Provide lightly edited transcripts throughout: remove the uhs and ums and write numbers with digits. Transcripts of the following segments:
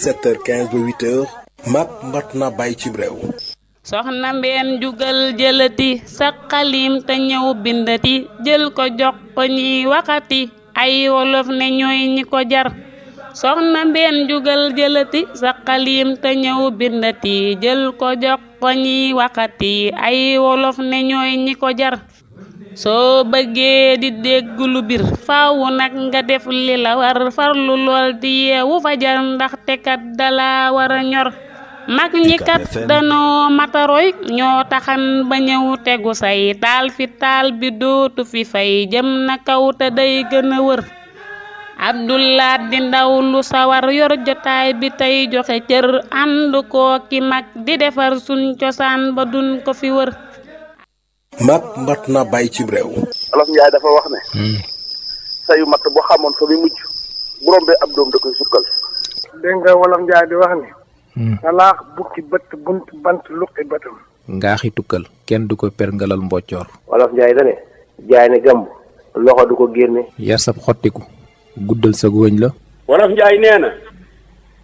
7h15 ba 8h map mat na bàyyi ci réew. soxna mbeen jugal jëlati sa xalim te ñëw bindati jël ko jox ko ñiy waxati ay wolof ne ñooy ñi ko jar. soxna mbeen jugal jëlati sa xalim te ñëw bindati jël ko jox ko ñiy waxati ay wolof ne ñooy ñi ko jar. soo bëggee di dégg lu bir faaw nag nga def li la war farlu lool di yeewu fajar ndaxte kat dala war a ñor. mag ñi kat danoo mataroy ñoo taxan ba ñëw tegu say taal fi taal bi dootu fi fay jëm na kaw te day gën a wër. Abdoulaat di ndaw lu sawar yor jotaay bi tey joxe cër ànd koo ki mag di defar suñ cosaan ba duñ ko fi wër. map mat na bàyyi ci réew. Olof Njaay dafa wax ne sayu matt boo xamoon fa muy mujj bu rombee ab doom da koy sukkal. dégg nga Wolof Njaay di wax ne salaax bukki bët bunt bant luqi bëtam. ngaaxi tukkal kenn du ko perngalal mboccoor. Wolof Njaay da ne jaay ne gàmb loxo du ko génne. yar sab xottiku guddal sa góoñ la. Wolof Njaay nee na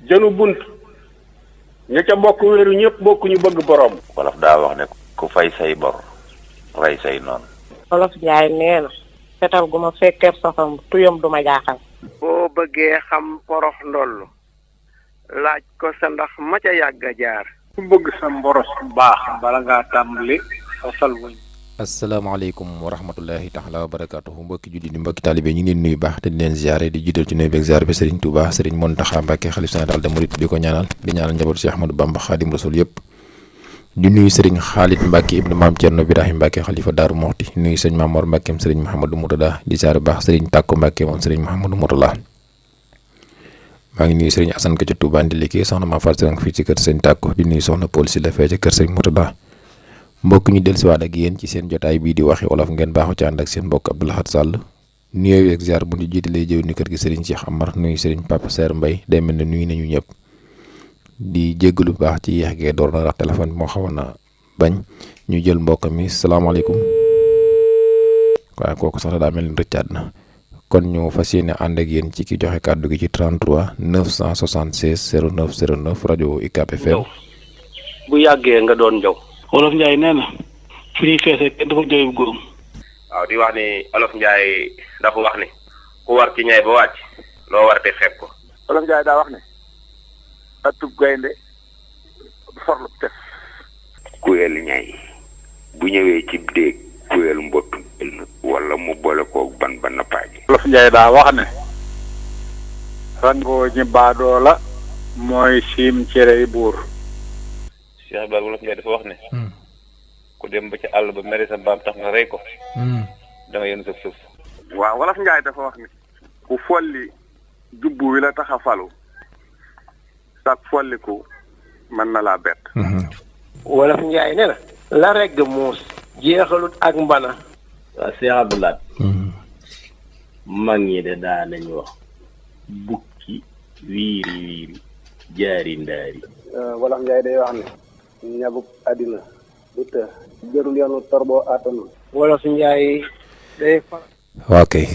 jënu bunt ña ca bokk wéeru ñëpp bokk ñu bëgg borom. Wolof daa wax ne ku fay say bor rey say noonu. Wolof Njaay nee na fetal gu ma fekkee safam tuyam du ma jaaxal. boo bëggee xam porox ndollu laaj ko sa ndax ma ca yàgg a jaar. ku bëgg sa mboros bu baax bala ngaa tàmbali fasal wuñ. asalaamaaleykum wa rahmatullahi taala wa barakaatuhu mbokki julli di mbokki taalibe ñu ngi leen nuyu baax te di leen ziare di jiital ci nuyu beeg ziare bi Serigne Touba Serigne Mountakha Mbacké xalif général des mourides di ko ñaanal di ñaanal njaboot Cheikh Ahmadou Bamba Khadim Rasoul yëpp. di nuyu Serigne Khalid Mbacké ibnu maam Thierno Birahim Mbacké xalifa Daaru Moxti nuyu sëñ Mamor Mbacké Serigne Mouhamadou Moutada di ziare baax Serigne Takko Mbacké moom Serigne Mouhamadou Moutala. maa ngi nuyu Serigne Assane ko ca Touba di liggéey soxna maa Fatou Seye fii ci kër Serigne Takko di nuyu soxna Paul si la fee ca kër Serigne Moutada. mbokk ñu dellusiwaat ak yéen ci seen jotaay bii di waxi olof ngeen baaxu ci ànd ak seen mbokk Abdou Lahad Sall nuyoo ak ziar bu ñu jiitalee jëw ni kër gi Serigne Cheikh Amar nuyu Serigne Papa Serre Mbaye day mel ne nuyu nañu ñëpp di jéggalu bu baax ci yeex gee door na ndax téléphone bi moo xawoon na bañ ñu jël mbokk mi salaamaaleykum waaye kooku sax daa mel ni rëccaat na kon ñu fas yéene ànd ak yéen ci ki joxe kàddu gi ci 33 976 09 09 rajo UCAB FM. bu yàggee nga doon njaw. Wolof Njaay nee na fi ñuy feesee kenn dafa jooyub góom. waaw di wax ni Olof Njaay dafa wax ni ku war ci ñay ba wàcc loo war te xeeb ko. Olof Njaay daa wax ne atub gaynde forlu tef. kuyel ñay bu ñëwee ci déeg kuyel mbottu wala mu boole koog ban ba nappaaji. Wolof Njaay daa wax ne rangoo ñi baadoo la mooy siim cerey buur. Cheikh Ibrahima Wolof Njaay dafa wax ne ku dem ba ci àll ba mere sa mbaam tax nga rey ko da nga yéen sa suuf. waaw Wolof Njaay dafa wax ne ku folli jubbu wi la tax a falu sax folliku mën na laa bett. Wolof Njaay nee na la regg muus jeexalut ak mbana. waaw Cheikh Abdoulaye mag ñi de daa nañu wax bukki wiiri wiiri jaari ndaari. Wolof Njaay day wax ne ñabuk àddina du të jërul yoonu torboo àttanu. Wolof Njaay day waaw kay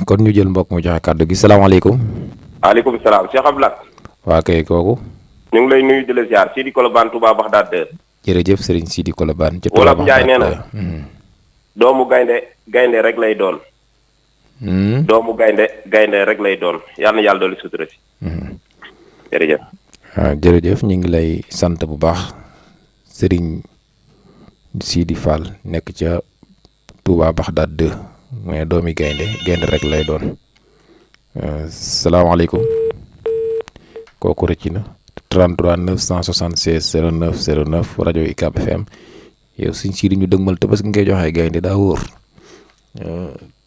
kon ñu jël mbokk mu joxe kàddu gi salaamaaleykum. waaleykum salaam Cheikh Abdoulaye. waa kay kooku. ñu ngi lay nuyu di la ziar Sidi Kolobane Touba Baxdaad 2. jërëjëf Serigne Sidi Kolobane. ca Wolof Njaay nee na doomu gaynde rek lay doon. doomu gaynde rek lay doon yal na yàlla dolli sutura si. jërëjëf. waaw jërëjëf ñu ngi lay sant bu baax Serigne Sidi Fall nekk ca Touba Baxdaad 2 mais doomi gaynde rek lay doon. salaamaaleykum kooku rëcc na 33 976 09 09 rajo UCAB FM yow suñ Sidi ñu dëgmal te parce que ngay joxe gaynde daa wóor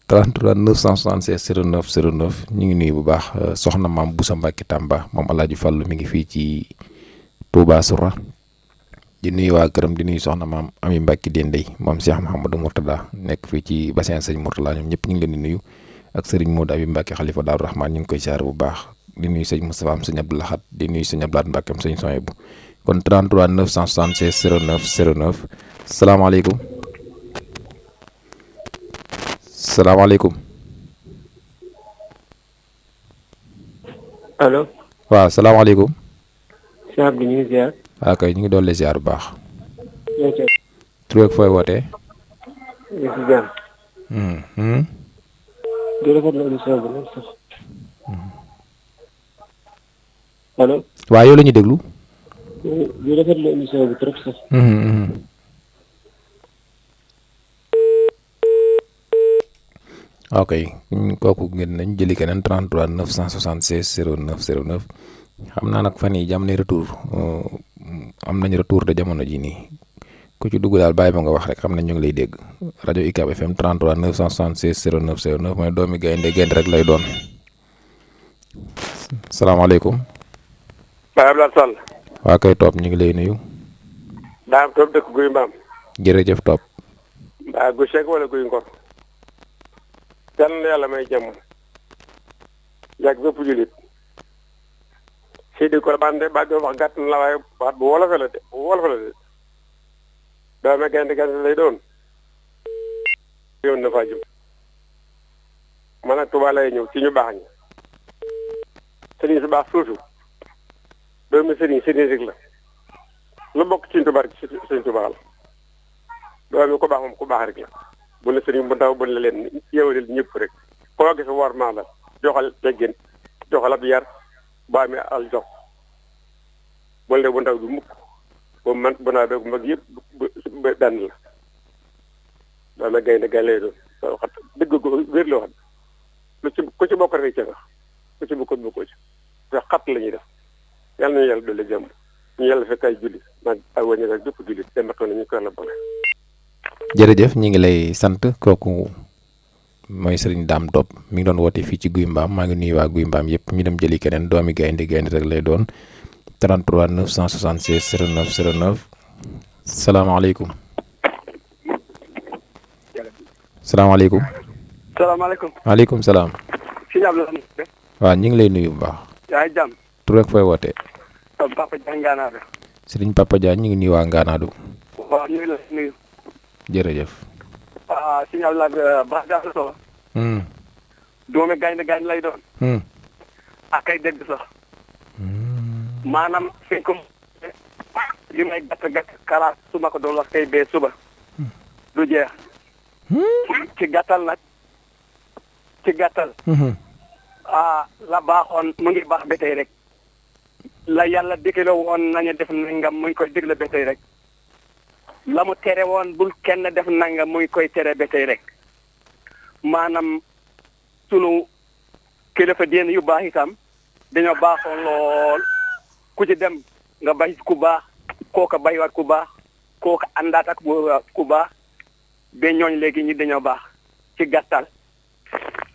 33 976 09 09 ñu ngi nuyu bu baax soxna maam Boussa Mbacke Tamba moom Alaaji Fallu mi ngi fii ci Touba Soura di nuyu waa këram di nuyu soxna maam Ami Mbacke Dendey moom Cheikh Mouhamadou Mourtada nekk fii ci bassin sëñ Mourtada ñoom ñëpp ñu ngi leen di nuyu ak Serigne Modou Abi Mbacke xalifa Daaru Rahman ñu ngi koy siyaare bu baax di nuyu sëñ Moustapha am sëñ Abdou Lahad di nuyu sëñ Abdou Lahad Mbacke am sëñ Soyebu kon 33 976 09 09 salaamaaleykum. salaamaaleykum. allo. waaw salaamaaleykum. Cheikh Abdou ñu ngi ziar. waaw kay ñu ngi doon ziar bu baax. ok. tur ak fooy wootee. ñu ngi si jàmm. di rafetlu émission bi nag sax. allo. waaw yow la ñuy déglu. di rafetlu émission bi trop sax. ok kooku ngeen nañ jëli keneen 33 976 09 09 xam naa nag fan yi jam ne retour am nañ retour de jamono ji nii ku ci dugg daal bàyyi ba nga wax rek xam nañ ñu ngi lay dégg rajo UCAB FM 33 976 09 09 mooy doomi gaynde rek lay doon. salaamaaleykum. Baye Abdoulaye Sall. waa kay topp ñu ngi lay nuyu. daam topp dëkk guy mbaam. jërëjëf topp. mbaa gu Cheikh wala guy Ngor. yal na yàlla may jàmm. yàgg bépp jullit. Sidi Kolbane de ba do wax gàtt na la waaye baat bu wolof la de doomi gaynde lay doon. yoon na faa jëm. man ak Tuubaa lay ñëw ci ñu baax ñi. sëriñ su baax suusu. doomi sëriñ rek la. lu bokk ci Tuubaa rek sëriñ Tuubaa la. doomi ku baax moom ku baax rek la. bu ne sëriñ bu ndaw bu ne leen yeewalil ñëpp rek. koo gis war maa la joxal teggin joxal ab yar baa mi al jox. boole bu ndaw bi mukk boobu man bu naa doog mag yëpp ba daan la doomi gaynde lay doon soo xat dëgg ko wér la wax lu ci ku ci bokk rek ca nga ku ci bokkut bokkoo ci wax xat la ñuy def yàlla nañu yàlla dolli jàmm ñu yàlla fekk ay julli nag ay wàññi ak bépp julli dematoo na ñu ko yàlla boole. jërëjëf ñi ngi lay sant kooku mooy Serigne Dame Top mi ngi doon woote fii ci Guy Mbaam maa ngi nuyu waa Guy Mbaam yëpp ñu dem jëli keneen doomi gaynde rek lay doon 33 976 09 09 salaamaaleykum. salaamaaleykum. salaamaaleykum. maaleykum salaam. sëñ Abdoulaye. waaw ñu ngi lay nuyu bu baax. yaa ngi jàmm. tur ak fooy wootee. Papa Diagne Nganaado. Serigne Papa Diagne ñu ngi nuyu waa Nganaado. waaw ñu ngi lay nuyu. jërëjëf. sëñ Abdoulaye baax daa la solo. doomi gaynde lay doon. ak ay dégg sax. maanaam fi ko li may gàtt kalaas su ma ko doon wax tey bee suba du jeex ci gàttal nag la baaxoon mu ngi baax ba tey rek la yàlla digle woon nañu def nangam mu ngi koy digle ba tey rek la mu tere woon bul kenn def nangam mu ngi koy tere ba tey rek maanaam sunu kilifa diine yu baax itam dañoo baaxoon lool ku ci dem nga bay ku baax kooka baywaat ku baax kooka àndaat ak ku baax ba ñooñ léegi ñi dañoo baax ci gàttal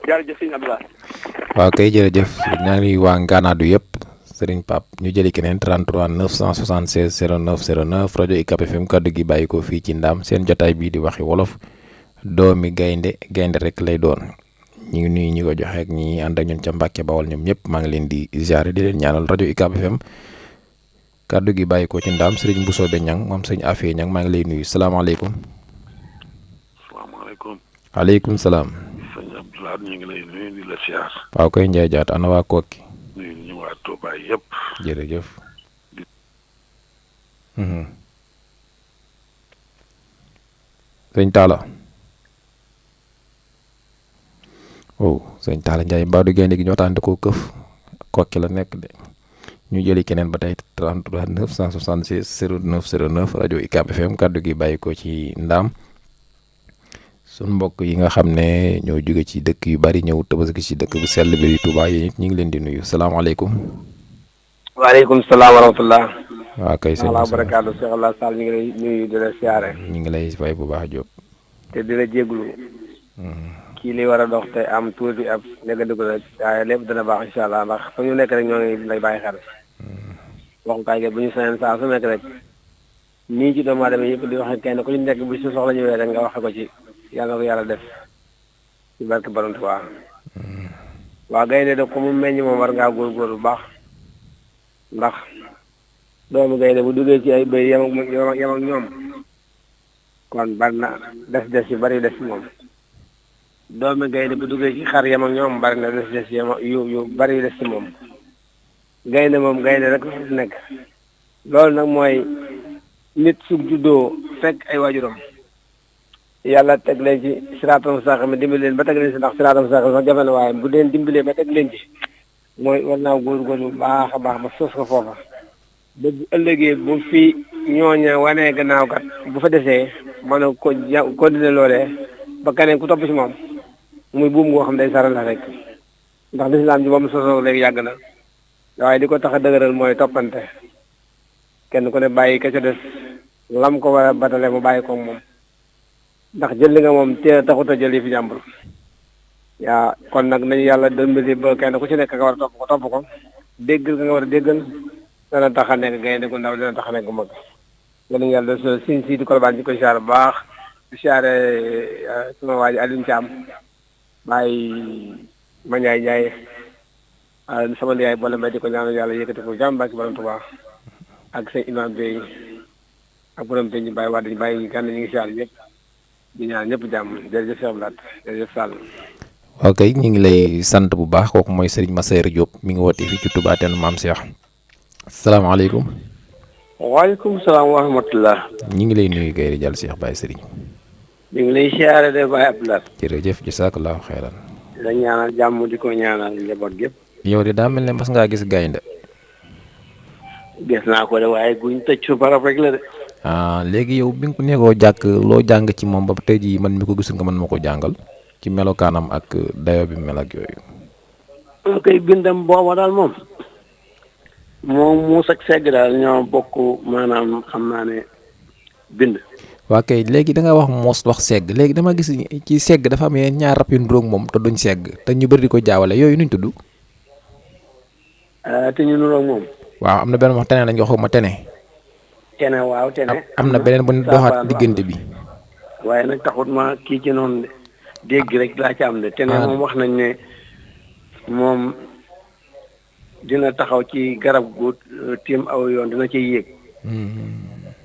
jërëjëf sëñ Abdoulaye. waaw kay jërëjëf ñaa ngi waa Nganaadu yëpp Serigne Pape ñu jëli keneen 33 976 09 09 rajo UCAB FM kaddu gi bàyyi ko fii ci Ndaam seen jotaay bii di waxi wolof doomi gaynde rek lay doon ñu ngi nuyu ñi ko joxe ak ñi ànd ak ñun ca Mbàkke Bawol ñoom ñëpp maa ngi leen di ziare di leen ñaanal rajo UCAB FM kaddu gi bàyyi ko ci Ndaam Serigne Bousso Ñang moom sëñ Afee Ñang maa ngi lay nuyu salaamaaleykum. salaamaaleykum. waaleykum salaam. sëñ Abdoulaye ñu ngi lay nuyu di la siyaar. waaw koy Ndiaye Diatta ana waa Kokki. nuyu ñu waa Touba yëpp. jërëjëf. sëñ Talla. sëñ Talla Ndiaye mbaa du gaynde gi ñu waxtaan koo këf Kokki la nekk de ñu jëli keneen ba tey 33 966 09 09 rajo UCAB FM kaddu gi bàyyi ko ci Ndaam sun mbokk yi nga xam ne ñoo jóge ci dëkk yu bari ñëw tabaski ci dëkk bu sell bi di Touba yéen it ñu ngi leen di nuyu salaamaaleykum. waaleykum salaam wa rahmatulah. waaw kay sëñ Moussa barakaatu Cheikh Allah Sall ñu ngi lay nuyu di la siyaare. ñu ngi lay fay bu baax Diop. te di la jéglu. kii li war a dox te am tuuti ab négandiku la waaye lépp dana baax incha allah ndax fa ñu nekk rek ñoo ngi lay bàyyi xel. waxukaay gi bu ñu sañoon saa su nekk rek nii ci doomu aadama yëpp di wax kenn ku ñu nekk bu si soxla ñëwee rek nga waxe ko ci yàlla na ko yàlla def ci barke Borom Tuubaa. waa gaynde de ko mu meññ moom war ngaa góorgóor bu baax ndax doomu gaynde bu duggee ci ay bëy yem ak ñoom kon bari na des yu bari des ci moom. doomu gaynde bu duggee ci xar yem ak ñoom bari na des yu bari des ci moom. gaynde moom gaynde rek fi nekk loolu nag mooy nit su juddoo fekk ay waajuram yàlla teg leen ci siraatam mustaqim dimbali leen ba teg leen ci ndax siraatam mustaqim sax jafe na waaye bu leen dimbalee ba teg leen ci mooy war naa góorgóorlu bu baax a baax ba sos ko foofa ba bu ëllëgee bu fi ñooña wanee gannaaw kat bu fa desee mën a ko continuer loolee ba keneen ku topp ci moom muy buum ngoo xam day saral la rek ndax lislaam ji moom sosoo léegi yàgg na waaye di ko tax a dëgëral mooy toppante kenn ku ne bàyyi ka ca des lam ko war a batale mu bàyyi ko moom ndax jël li nga moom teel a taxut a jël yi fi jàmbur yaa kon nag nañu yàlla dimbali ba kenn ku ci nekk nga war a topp ko déggal nga war a déggal dana tax a nekk gaynde gu ndaw dana tax a nekk gu mag yéen yàlla so sin si di Colobane di koy siyaare bu baax di siyaare suma waa ji Alioune Thiam bàyyi ma Ndiaye sama yaay boole mbay di ko ñaanal yàlla yëkkati ko jàmm bàkki borom Tuubaa ak seen imam bi ak borom te ñu bàyyi wax dañu bàyyi gan ñu ngi siyaare ñëpp di ñaan ñëpp jàmm jërëjëf Cheikh Blat jërëjëf Sall. ok ñu ngi lay sant bu baax kooku mooy Serigne Massayer Diop mi ngi woote fii ci Touba Tene Maam Cheikh salaamaaleykum. waaleykum salaam wa rahmatulah. ñu ngi lay nuyu Gaye Jàll Cheikh Baye Serigne. ñu ngi lay siyaare de Baye Abdoulaye. jërëjëf jazakallahu xeyran. la ñaanal jàmm di ko ñaanal njaboot gépp. yow de daa mel ne mas ngaa gis gaynde. gis naa ko de waaye guñ tëj su barab rek la de. léegi yow bi nga ko nekkoo jàkk loo jàng ci moom ba tey jii man mi ko gisul nga mën ma ko jàngal ci melokaanam ak dayo bi mel ak yooyu. moo koy bindam booba daal moom muus ak segg daal ñoo bokk maanaam xam naa ne bind. waa kay léegi da nga wax moos wax segg léegi dama gis ci segg dafa am yeneen ñaar rab yu nduróog moom te duñ segg te ñu bëri di ko jaawale yooyu nuñ tudd. te ñu nuróog moom. waaw am na benn wax tene lañ ko xawma tene. tene waaw tene. am na beneen bu ñu doxaat diggante bi. waaye nag taxut ma kii ci noonu de dégg rek laa ci am de. tene moom wax nañ ne moom dina taxaw ci garab gu tiim aw yoon dina ci yéeg.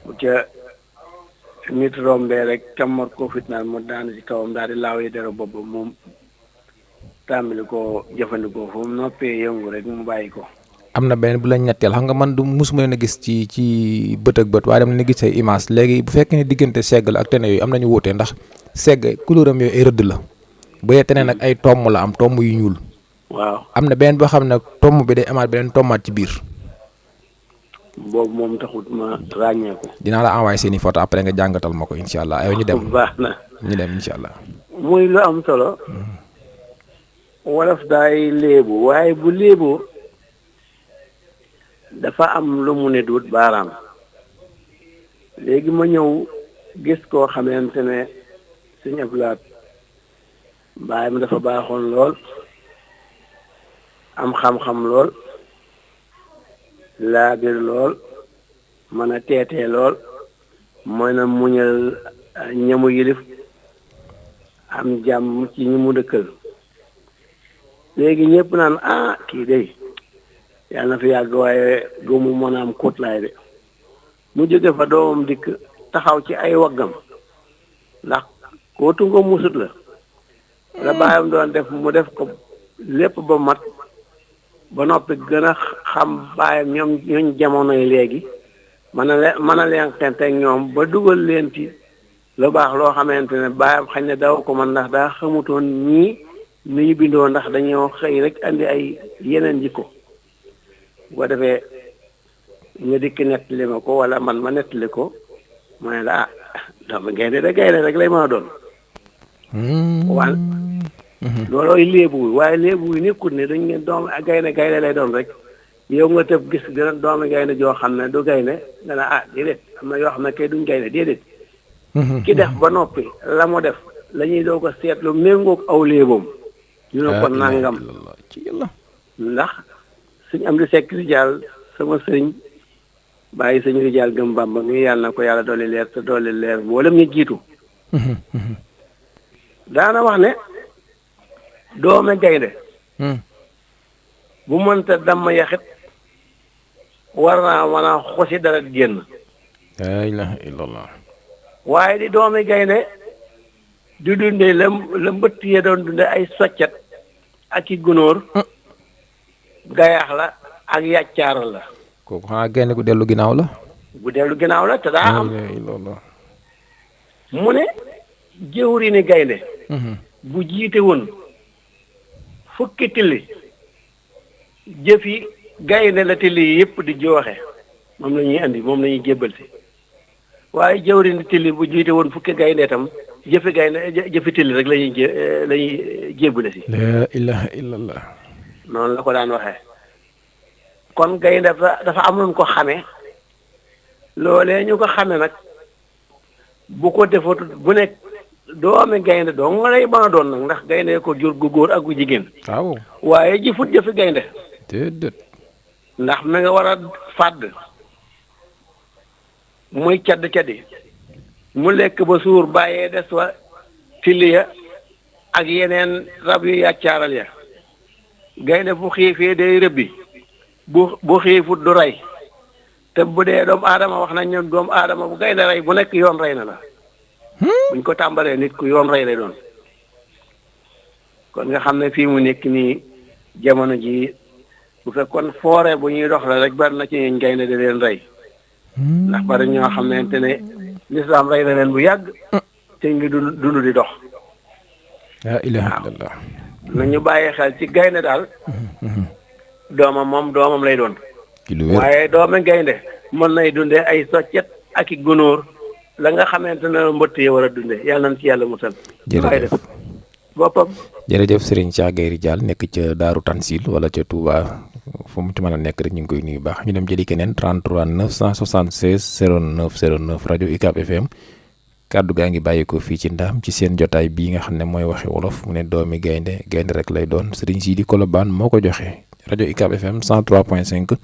bu ca nit rombee rek tammat koo fitnaal mu daanu ci kawam daal di laaw yi dara boobu moom tàmbali ko jëfandikoo fu mu noppee yëngu rek mu bàyyi ko. am na benn bu la ñetteel xam nga man du musuma leen a gis ci bët ak bët waaye dama leen a gis ay image léegi bu fekkee ne diggante segg la ak tene yooyu am nañu wuute ndax segg couleuram yooyu ay rëdd la bu dee tene nag ay tomm la am tomm yu ñuul. waaw am na benn boo xam ne tomm bi day amaat beneen tommaat ci biir. boobu moom taxut ma ràññee ko. dinaa la envoyé seeni photo après nga jàngatal ma ko incha allah aywa ñu dem. baax na ñu dem incha allah. muy lu am solo. wolof daay léebu waaye bu léeboo dafa am lu mu ne duut baaraam léegi ma ñëw gis koo xamante ne Sëñ Abdulaat baay mi dafa baaxoon lool am xam-xam lool laabir lool mën a teetee lool mën a muñal ñamu yilif am jàmm ci ñi mu dëkkal léegi ñëpp naan kii day yàlla na fi yàgg waaye góomu mën a am kóotlaay de mu jóge fa doomam dikk taxaw ci ay waggam ndax kootu nga musut la baayam doon def mu def ko lépp ba mat ba noppi gën a xam baayam ñooñ jamono yi léegi mën a leen xente ak ñoom ba dugal leen ci lu baax loo xamante ne baayam xañ ne daw ko man ndax daa xamutoon ñii ni ñu bindoo ndax dañoo xëy rek andi ay yeneen jikko bu ko defee nga dikk nettali ma ko wala man ma nettali ko ma ne la dama gaynde rek lay mën a doon waan loolooy léebu waaye léebu yi nekkul ne dañ ngeen doom gaynde lay doon rek yow nga tëb gis gën a doomi gaynde joo xam ne du gaynde nga ne déedéet am na yoo xam ne kay duñ gaynde déedéet ki def ba noppi la mu def la ñuy doo ko seetlu méngoog aw léeboom ñu ne ko nangam ndax suñ am di sekk rijaal sama sëriñ bàyyi sëñ rijaal gëm Bàmba mi yàlla na ko yàlla doole leer te doole leer boolem ñu jiitu daana wax ne doome gaynde bu mënta damm yaxit war naa mën a xosi dara génn la ilaha illallah waaye di doome gaynde di dunde la mbëtt yee doon dunde ay soccet ak i gunóor gayax la ak yàccaaral la kooku xanaa gaynde gu dellu ginnaaw la. bu dellu ginnaaw la te daa am mu ne jëwri ni gaynde bu jiite woon fukki tilli jëfi gaynde la tilli yi yëpp di jooxe moom la ñuy andi moom la ñuy jébbal si waaye jëwri ni tilli bu jiite woon fukki gaynde itam jëfi tilli rek lañuy jébbale si. la ilaha illallah. noonu la ko daan waxee kon gaynde dafa am lu ko xamee loolee ñu ko xamee nag bu ko defatu bu nekk doomi gaynde doo nga lay mën a doon nag ndax gaynde ko jur gu góor ak gu jigéen. waaw waaye jëfut jëfi gaynde. déedéet. ndax mi nga war a fàdd muy caddi mu lekk ba suur bàyyee des wa tilliya ak yeneen rab yu yàccaaral ya gaynde bu xiifee day rëbbi bu xiifut du rey te bu dee doomu aadama wax nañ ne doomu aadama bu gaynde rey bu nekk yoon rey na la buñ ko tàmbalee nit ku yoon rey lay doon kon nga xam ne fii mu nekk nii jamono ji bu fekkoon foore bu ñuy dox la rek bari na ci ñuñ gaynde di leen rey ndax bari ñoo xamante ne lislaam rey na leen bu yàgg te ngi dund di dox. la ilaha illallah. nañu bàyyi xel ci gaynde daal doomam lay doon. waaye doomi gaynde mën nay dundee ay soccet ak i gunóor la nga xamante ne mbëtt yi war a dundee yàlla nañ ci yàlla musal. jërëjëf boppam. jërëjëf Serigne Cheikh Gayri Dial nekk ca Daaru Tansil wala ca Touba fu mu ci mën a nekk rek ñu ngi koy nuyu baax ñu dem jëli keneen 33 976 09 09 rajo UCAB FM kaddu gaa ngi bàyyi ko fii ci Ndaam ci seen jotaay bii nga xam ne mooy waxi wolof mu ne doomi gaynde rek lay doon Serigne Sidi Kolobane moo ko joxe rajo UCAB FM 103.5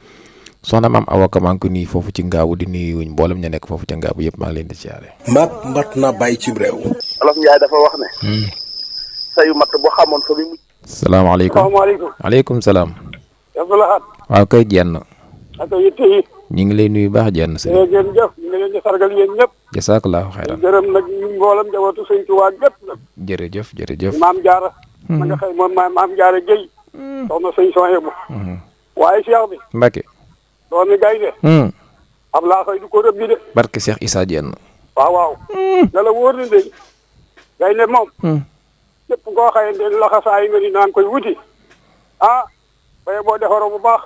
soxna maam Awa Ka maa ngi ko nuyu foofu ci ngaabu di nuyu mboolem ña nekk foofu ca ngaabu yëpp maa ngi leen di siyaare. mat na bàyyi ci réew. Olof Njaay dafa wax ne. sayu mat boo xamoon fa bi mu. salaamaaleykum waaleykum salaam. waaw kay jenn. ak yitte yi. ñu ngi lay nuyu baax jenn si. jërëjëf ñu ngi leen di sargal yéen ñëpp. jasaakallaahu xayran. gërëm nag mboolem njabootu Sëñ Tuubaa gépp nag. jërëjëf. maam Jaara. ma nga xëy moom maam Jaara Géy. soxna sëñ Soyebu. waaye Cheikh bi. Mbacke. doomi gaynde. ab laa xëy du ko rëb bi de. barke Cheikh Issa Diène. waaw. da la wóor ni de gaynde moom. képp koo xëy ne laxasaayu nga ni naan koy wuti. baye boo defaroo bu baax.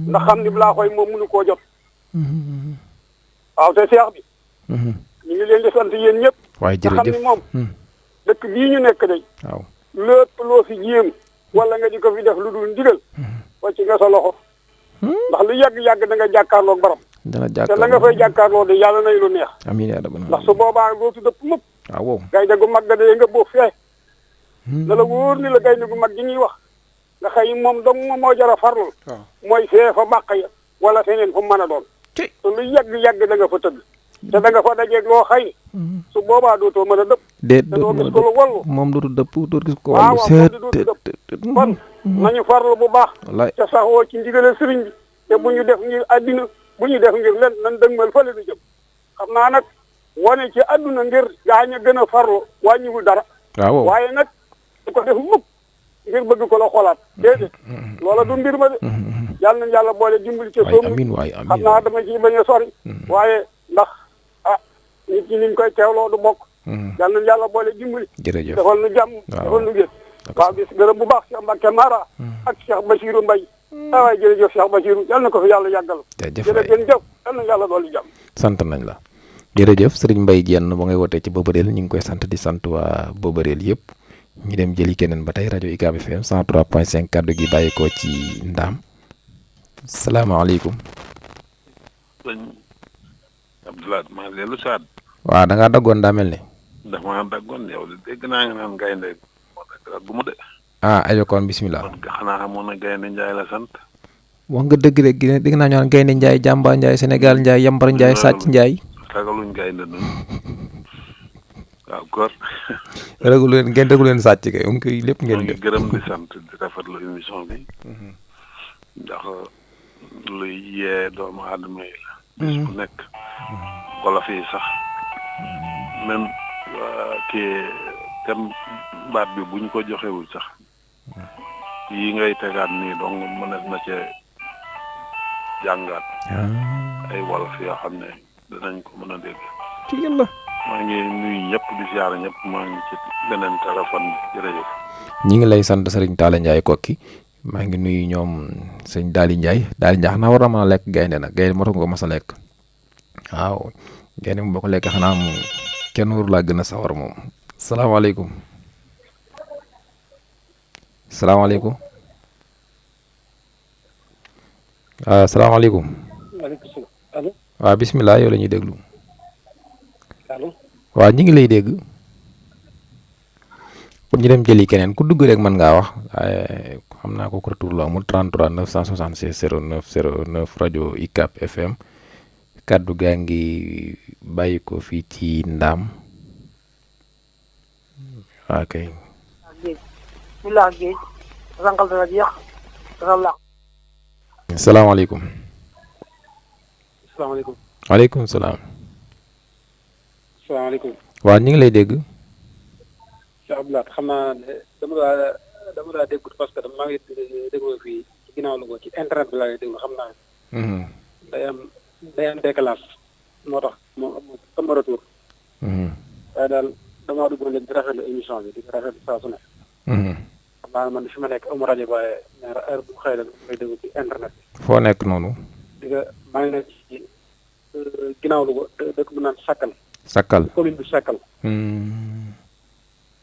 ndax xam ni laa koy moom mënu koo jot. waaw te Cheikh bi. ñu ngi leen di sant yéen ñëpp. waaye jërëjëf xam ni moom. dëkk bii ñu nekk day. waaw lépp loo fi jéem. wala nga di ko fi def lu dul ndigal. wàcc nga sa loxo. ndax lu yàgg-yàgg da nga jàkkaarloog borom. te la nga fay jàkkaarloo de yàlla nay lu neex. amiin yaa rabbal ndax su boobaa dootu dëpp mukk. waaw gaynde gu mag ga de nga boo fee. da la wóor ni la gaynde gu mag gi ñuy wax. nga xëy moom dong moo jar a farlu. mooy fee fa bàq ya. wala feneen fu mu mën a doon. te lu yàgg-yàgg da nga fa tëdd. te da nga fa dajeeg loo xëy. su boobaa dootoo mën a dëpp. te doo gis ko lu wallu. moom dootu dëpp doo gis ko wallu. seet kon nañu farlu bu baax. te saxoo ci ndigale sëriñ bi. te bu ñu def ngir àddina bu ñu def ngir len nan dëgmal fële du jëm. xam naa nag wane ci àdduna ngir gaañ a gën a farlu wàññiwul dara. waaw waaye nag du ko def mukk ngir bëgg ko la xoolaat déedéet. loola du mbir ma de. yàlla nañu yàlla boole dimbali ca soom xam naa dama ciy bañ a sori. waaye ndax nit ñi niñ koy teewloo du bokk. yàlla nañu yàlla boole dimbali. jërëjëf defal nu jàmm defal nu gën. waaw bis gërëm bu baax Cheikh Mbacke Mara ak Cheikh Bachirou Mbaye. waaye jërëjëf Cheikh Bachirou yàlla na ko fi yàlla yàggal. jërëjëf yàlla na yàlla dooli jàmm. sant nañ la jërëjëf Serigne Mbaye Diène ba ngay wootee ci Bobareel ñu ngi koy sant di sant waa Bobareel yëpp ñu dem jëli keneen ba tey rajo UCAB FM 103.5 kaddu gi bàyyi ko ci Ndaam salaamaaleykum. sëñ Abdoulaye maa ngi dellu saat. waaw da ngaa daggoon daa mel ni. dafa daggoon yow de dégg naa nga naan gaynde moo dagg bu mu de. ajokoon bisimilah. xanaa xamoon na gaynde Njaay la sant. wax nga dëgg rek dégg naa ñu naan gaynde Njaay jàmba Njaay Sénégal Njaay yambar Njaay sàcc Njaay. ragaluñ gaynde noonu waaw góor. ngeen déglu leen sàcc kay on koy lépp ngeen def. gërëm di sant di rafetlu émission bi. ndax luy yee doomu aadama yi la. bis bu nekk. wolof yi sax même kii tem baat bi buñ ko joxewul sax yi ngay tegaat nii donc mënees na cee jàngaat ay wolof yoo xam ne danañ ko mën a dégg. ci yàlla. maa ngi nuyu ñëpp di ziar ñëpp maa ngi ci beneen téléphone bi jërëjëf. ñi ngi lay sant Serigne Talla Ndiaye kokki maa ngi nuyu ñoom sëñ Daali Ndiaye xanaa war na mën a lekk gaynde nag gaynde moo tax nga ko mas a lekk waaw gaynde moom boo ko lekkee xanaa moom kenn waru laa gën a sawar moom. salaamaaleykum. salaamaaleykum. waaw salaamaaleykum. maaleykum salaam. allo. waaw bisimilah yow la ñuy déglu. allo. waaw ñu ngi lay dégg. pour ñu dem jëli keneen ku dugg rek mën ngaa wax waaye xam naa ko retour la amul 33 966 09 09 rajo ICAP FM kaddu gaa ngi bàyyi ko fii ci Ndaam. waa kay. ñu laax géej rangal dana jeex dana laax. salaamaaleykum. salaamaaleykum. waaleykum salaam. salaamaaleykum. waaw ñu ngi lay dégg. Cheikh Abdoulaye xam naa ne dama daa déggut parce que maa ngi déglu fii ci ginnaaw Louga ci internet bi laa déglu xam naa ne. day am décalage moo tax moom sama retour. waaye daal damaa duggoon léegi di rafetlu émission bi di rafetlu saa su ne. xam naa man fi ma nekk amu rajo waaye heure bu xëy la may déglu ci internet bi. foo nekk noonu. di nga maa ngi nekk ci ginnaaw Louga dëkk bu naan Sakkal. Sakkal commune bi Sakkal.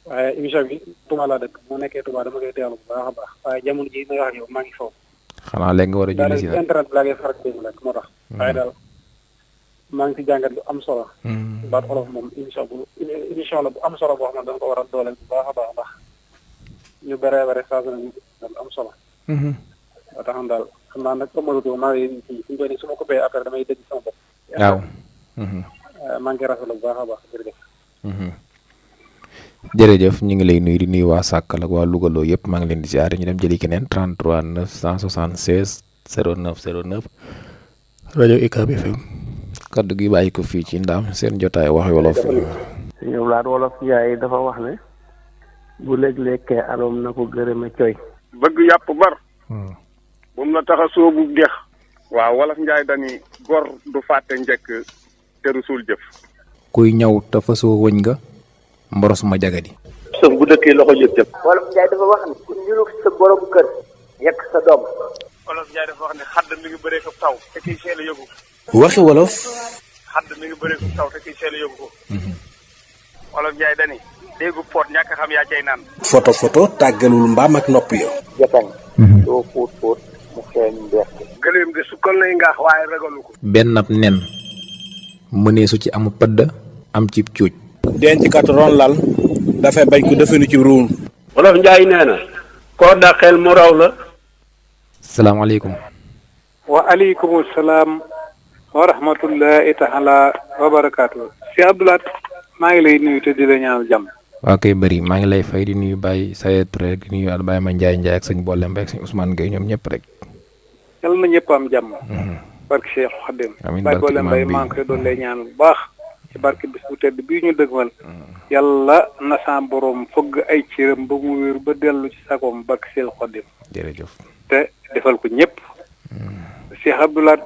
waaye émission bi Touba laa dëkk moo nekkee Touba dama koy teewlu bu baax a baax waaye jamono ji may wax ak yow maa ngi foofu. xanaa léegi nga war a julli si nag internet bi laa koy faral di déglu rek moo tax. waaye daal maa ngi ci jàngat lu am solo. baat olof moom émission la bu am solo boo xam ne danga ko war a dooleel bu baax a baax ndax ñu bare saa su ne lu am solo. ba tax na daal xam naa nag comme maa ngi ci suñu koy su ma ko béyee après damay dégg sama bopp. waaw. maa ngi rafetlu bu baax a baax jërëjëf. jërëjëf ñu ngi lay nuyu di nuyu waa Sàkkal ak waa Louga loo yëpp maa ngi leen di ziare ñu dem jëli keneen 33 976 09 09 rajo ICAP FM kaddu gi bàyyi ko fii ci Ndaam seen jotaay wax wolof. ñëw laat wolof yaay dafa wax ne bu léeg-lékkee aloom na ko gërëme coy. bëgg yàpp bar. bu mu la tax a soobu dex. waaw wolof njaay dani gor du fàtte njëkk te rusul jëf. kuy ñëw te fasoo wëñ nga. mboros ma jagadi. sëf bu dëkkee loxo jëf jëf. wolof Njaay dafa wax ne ku niru sa borom kër yekk sa doom. wolof Njaay dafa wax ne xadd mi ngi bëree ko taw te kiy seel a yóbbu ko. waxi wolof. xadd mi ngi bëree ko taw te kiy seel a yóbbu ko. wolof Njaay dani déggu poot ñàkk xam yaa cay naan. foto tàggalul mbaam ak nopp yo. jatañ. doo fóot mu xeeñ mbeex. gëléem de su kon lay ngaax waaye ragalu ko. benn ab nen mëneesu ci amu pëdd am ci cuuj. denc kat ron lal dafay bañ ko defenu ci ruum. wolof Njaay nee na koo dàqeel mu raw la. salaamaaleykum. wa aleykum salaam wa rahmatullahi taala wa barakaatu. si Abdoulaye maa ngi lay nuyu te di la ñaanal jàmm. waa koy bëri maa ngi lay fay di nuyu Baye Saye Touré di nuyu Baye Ma Ndiaye ak sëñ Bolle Mbaye ak sëñ Ousmane Gueye ñoom ñëpp rek. yal na ñëpp am jàmm. barke Cheikh Khadim. amiin Baye Bolle Mbaye maa ngi koy doon lay ñaan bu baax. ci barke bis bu tedd bii ñu dëgmal. yàlla na sa borom fëgg ay cëram ba mu wér ba dellu ci sagoom barke Cheikh Khadim. jërëjëf. te defal ko ñëpp. Cheikh Abdoulaye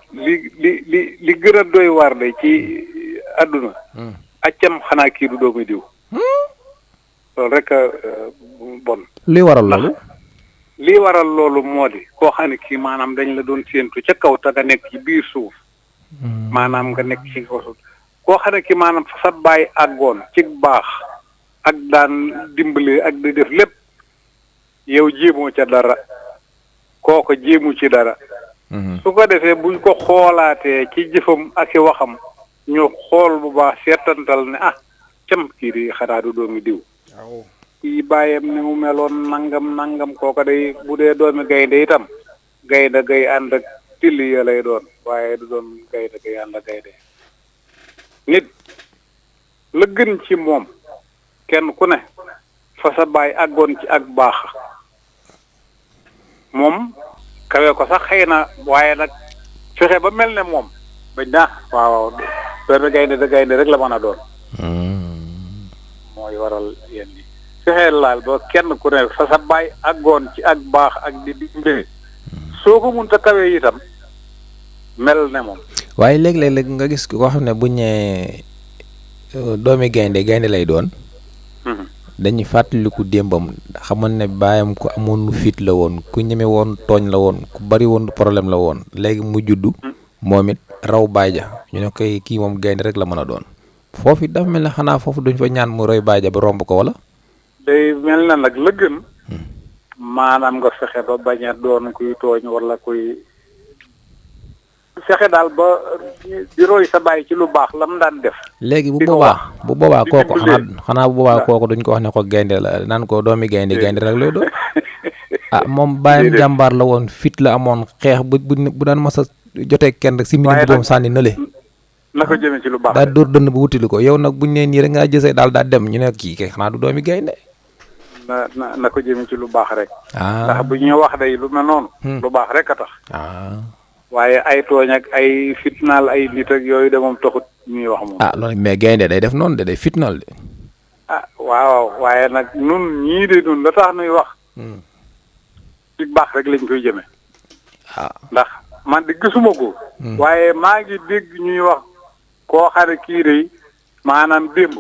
li gën a doy waar de ci àdduna. accam xanaa kii du doomu diw. loolu rek bon. li waral loolu. lii waral loolu moo di koo xam ne kii maanaam dañ la doon séentu ca kaw te nga nekk ci biir suuf. maanaam nga nekk ci kaw suuf. koo xam ne kii maanaam fa sa bàyyi àggoon ci baax ak daan dimbali ak di def lépp yow jéemoo ca dara kooko jéemu ci dara. su ko defee buñ ko xoolaatee ci jëfam ak i waxam ñu xool bu baax seetantal ne cam kii di xanaa du doomi diw. kii bàyyam ni mu meloon nangam kooko day bu dee doomi gaynde itam gaynde gay ànd ak tilli ya lay doon waaye du doon gaynde gay ànd ak gaynde. nit la gën ci moom kenn ku ne fa sa baay àggoon ci ak baax moom kawe ko sax xëy na waaye nag fexe ba mel ne moom bañ na waaw doomi gaynde da gaynde rek la mën a doon mooy waral yéen di fexe laal ba kenn ku ne fa sa baay àggoon ci ak baax ak di dimbali soo ko munta kawe itam mel ne moom. waaye léeg-léeg nga gis koo xam ne buñ nee doomi gaynde lay doon. dañuy fàttaliku démbam xamoon ne baayam ku amoon nu fit la woon ku ñeme woon tooñ la woon ku bari woon problème la woon léegi mu juddu moom it raw baay ja ñu ne koy kii moom gaynde rek la mën a doon foofu it dafa mel ne xanaa foofu duñ fa ñaan mu roy baay ja ba romb ko wala. day mel na nag la gën maanaam nga fexe ba bañ a doon kuy tooñ wala kuy fexe daal ba di roy sa baay ci lu baax la mu daan def. léegi bu boobaa kooku xanaa bu boobaa kooku duñ ko wax ne ko gaynde la naan ko doomi gaynde rek lay doon. ah moom baayam jàmbaar la woon fit la amoon xeex bu daan mas a jotee kenn rek si minute boobu sànni na le. na ko jëmee ci lu baax daa dóor dënn bu wutili ko yow nag buñ nee nii rek ngaa jësee daal daa dem ñu ne kii kay xanaa du doomi gaynde. na ko jëmee ci lu baax rek. ah ndax bu ñuy wax day lu mel noonu. lu baax rek a tax. waaye ay tooñ ak ay fitnaal ay nit ak yooyu de moom taxut ñuy wax moom. ah loolu mais gaynde day def noonu de day fitnaal de. ah waaw waaye nag nun ñii de nun la tax nuy wax. ci baax rek lañ koy jëme ndax man de gisuma ko. waaye maa ngi dégg ñuy wax koo xam ne kii de maanaam démb